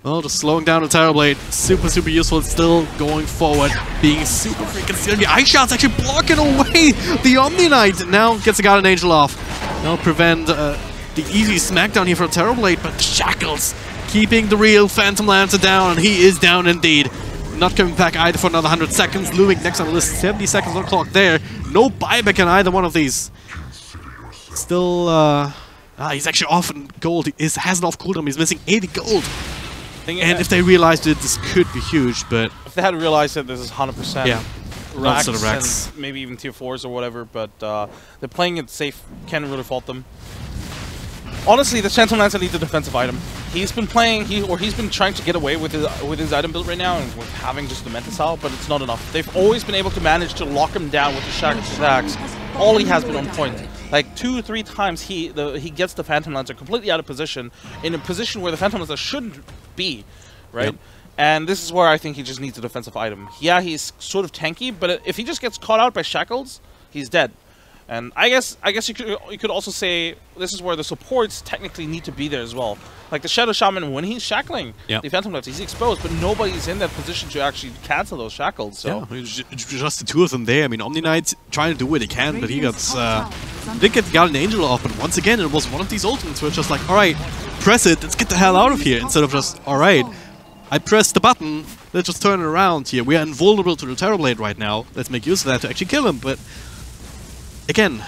well, just slowing down the Terrorblade, super useful, still going forward, being super freaking still. The Ice Shot's actually blocking away the Omni Knight, now gets the Guardian Angel off. That'll prevent the easy smackdown here for Terrorblade, but Shackles keeping the real Phantom Lancer down, and he is down indeed. Not coming back either for another 100 seconds. Lumic next on the list, 70 seconds on the clock there. No buyback in either one of these. Still, he's actually off in gold. He has an off cooldown, he's missing 80 gold. And if they realized it, this could be huge, but if they had realized that this is 100% racks and maybe even tier 4s or whatever, but they're playing it safe, can't really fault them. Honestly, the Phantom Lancer needs a defensive item. He's been playing, he's been trying to get away with his item build right now, and with having just the Mental, but it's not enough. They've always been able to manage to lock him down with the Shackles attacks. All he has been on point. Like 2 or 3 times he gets the Phantom Lancer completely out of position, in a position where the Phantom Lancer shouldn't be, right? Yep. And this is where I think he just needs a defensive item. Yeah, he's sort of tanky, but if he just gets caught out by Shackles, he's dead. And I guess you could also say this is where the supports technically need to be there as well. Like the Shadow Shaman, when he's shackling the Phantom Lancer, he's exposed, but nobody's in that position to actually cancel those shackles. So just the 2 of them there. I mean, Omni Knight's trying to do what he can, but he got did get the Guardian Angel off. But once again, it was one of these ultimates where it's just like, all right, press it, let's get the hell out of here, instead of just, all right, I pressed the button, let's just turn it around here. We are invulnerable to the Terrorblade right now. Let's make use of that to actually kill him. But again,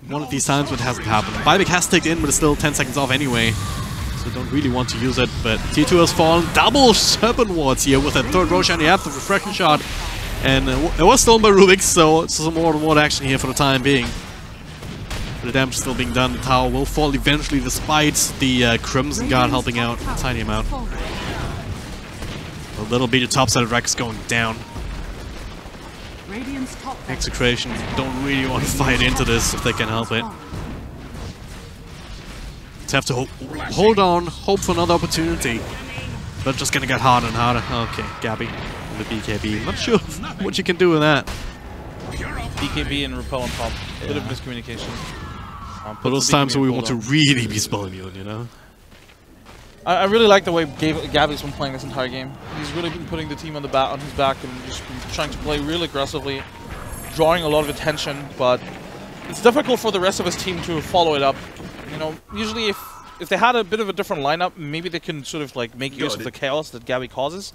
one of these times when it hasn't happened. Buyback has ticked in, but it's still 10 seconds off anyway, so don't really want to use it. But T2 has fallen. Double Serpent Wards here with that third Ro8. He had the refreshing shot, and it was stolen by Rubik, so it's some more ward action here for the time being. But the damage is still being done. The tower will fall eventually, despite the Crimson Guard helping out a tiny amount. A little bit of topside rack is going down. Execration don't really want to fight into this if they can help it. Just have to hold on, hope for another opportunity. But just gonna get harder and harder. Okay, Gabby with the BKB. Not sure what you can do with that. BKB and repel on top. A bit of miscommunication. But those times where we want to really be spelling, you know? I really like the way Gabby's been playing this entire game. He's really been putting the team on his back and just been trying to play really aggressively, drawing a lot of attention, but it's difficult for the rest of his team to follow it up. You know, usually if they had a bit of a different lineup, maybe they can sort of like make use of the chaos that Gabby causes.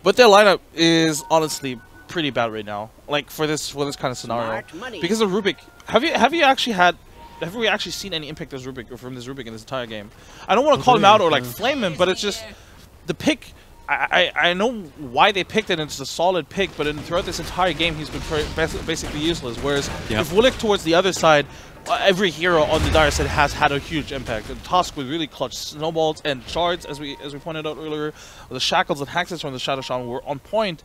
But their lineup is honestly pretty bad right now, like for this kind of scenario. Because of Rubik, have we actually seen any impact from this Rubik in this entire game? I don't want to call him out or like flame him, but it's just the pick. I know why they picked it, and it's a solid pick, but throughout this entire game, he's been basically useless. Whereas if we look towards the other side, every hero on the dire side has had a huge impact. And Tusk with really clutch snowballs and shards, as we pointed out earlier. The shackles and hexes from the Shadow Shaman were on point.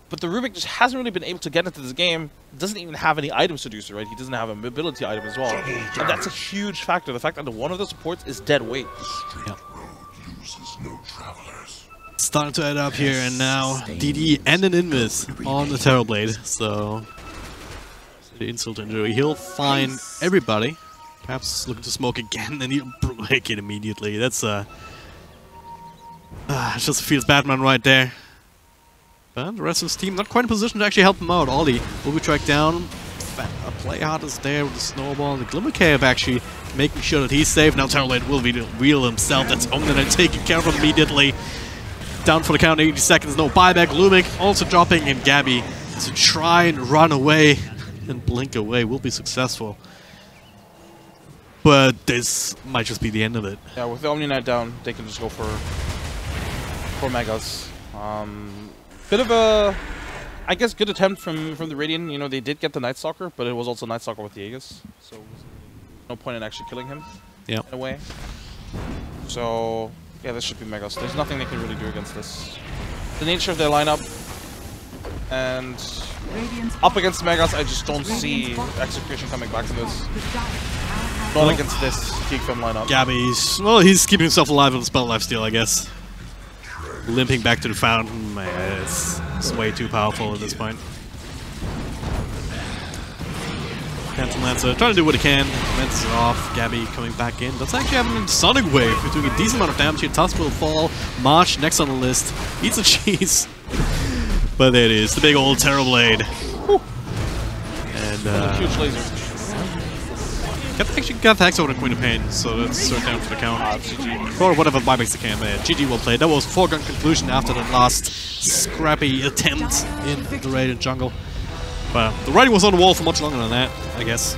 But the Rubik just hasn't really been able to get into this game. Doesn't even have any item seducer, right? He doesn't have a mobility item as well. And that's a huge factor. The fact that one of the supports is dead weight. Yeah. Starting to add up here, and now DD and an Invis on the Terrorblade. So the insult injury. He'll find everybody. Perhaps looking to smoke again, and he'll break it immediately. That's just feels Batman right there. But the rest of his team not quite in position to actually help him out. Ollie will be tracked down. Play hard is there with the snowball. The Glimmer Cave actually making sure that he's safe. Now Terrorblade will reveal himself. That's only then taken care of immediately. Down for the count, 80 seconds, no buyback. Lumik also dropping, and Gabby to try and run away and blink away will be successful. But this might just be the end of it. Yeah, with the Omni Knight down, they can just go for Megas. Bit of a, I guess, good attempt from the Radiant. You know, they did get the Night Stalker, but it was also Night Stalker with the Aegis, so no point in actually killing him. Yeah. In a way. So yeah, this should be Megas. There's nothing they can really do against this. The nature of their lineup and up against Megas, I just don't see Execration coming back to this. Not against this Geek Fem lineup. Gabby's, well, he's keeping himself alive with spell lifesteal, I guess. Limping back to the fountain, man, it's way too powerful at this point. Phantom Lancer trying to do what he can. Lances it off. Gabby coming back in. That's actually happening in Sonic Wave. We're doing a decent amount of damage here. Tusk will fall. March next on the list. Eats a cheese. But there it is. The big old Terrorblade. And huge laser. Actually got the Hex over the Queen of Pain, so that's third down for the count. Or whatever buybacks they can. GG will play. That was foregone conclusion after the last scrappy attempt in the Radiant jungle. But the writing was on the wall for much longer than that, I guess.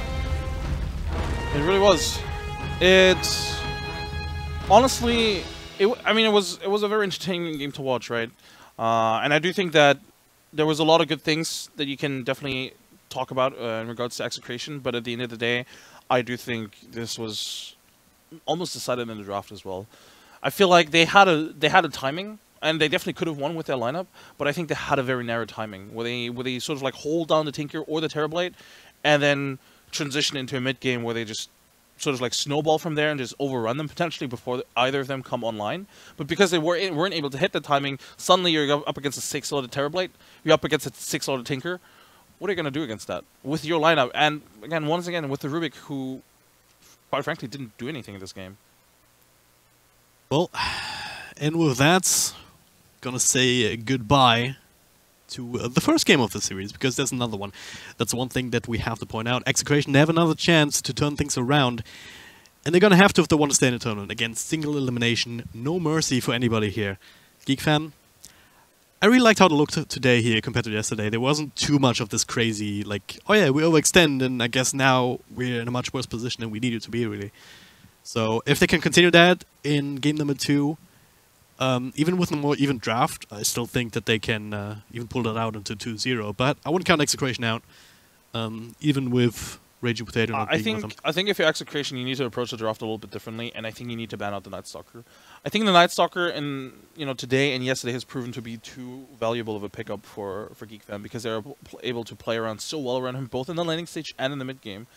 It really was. It honestly, I mean, it was a very entertaining game to watch, right? And I do think that there was a lot of good things that you can definitely talk about in regards to Execration. But at the end of the day, I do think this was almost decided in the draft as well. I feel like they had a timing, and they definitely could have won with their lineup, but I think they had a very narrow timing where they sort of like hold down the Tinker or the Terrorblade, and then transition into a mid game where they just sort of like snowball from there and just overrun them potentially before either of them come online. But because they weren't able to hit the timing, suddenly you're up against a 6-loaded Terrorblade, you're up against a 6-loaded Tinker. What are you going to do against that with your lineup? And again, once again, with the Rubik, who, quite frankly, didn't do anything in this game. Well, and with that, gonna say goodbye to the first game of the series, because there's another one. That's one thing that we have to point out. Execration, they have another chance to turn things around, and they're gonna have to if they want to stay in the tournament. Again, single elimination, no mercy for anybody here. Geek Fam, I really liked how it looked today here compared to yesterday. There wasn't too much of this crazy, like, oh yeah, we overextend, and I guess now we're in a much worse position than we needed to be, really. So, if they can continue that in game number 2, even with a more even draft, I still think that they can even pull that out into 2-0. But I wouldn't count Execration out, even with Raging Potato not being with them. I think if you're Execration, you need to approach the draft a little bit differently, and I think you need to ban out the Night Stalker. I think the Night Stalker in today and yesterday has proven to be too valuable of a pickup for Geek Fam, because they're able to play around so well around him, both in the laning stage and in the mid game.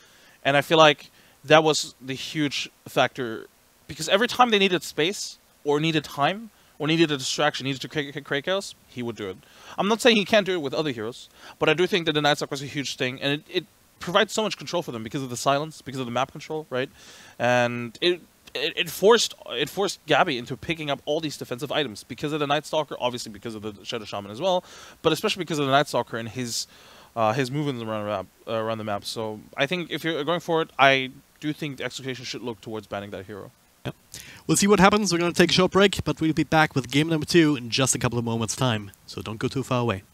And I feel like that was the huge factor, because every time they needed space or needed time or needed a distraction, needed to create chaos, he would do it. I'm not saying he can't do it with other heroes, but I do think that the Night Stalker was a huge thing, and it provides so much control for them because of the silence, because of the map control, right? And it forced Gabby into picking up all these defensive items because of the Night Stalker, obviously because of the Shadow Shaman as well, but especially because of the Night Stalker and his movements around the map. So I think if you're going forward, I do think the Execration should look towards banning that hero. Yep. We'll see what happens. We're going to take a short break, but we'll be back with game number 2 in just a couple of moments' time. So don't go too far away.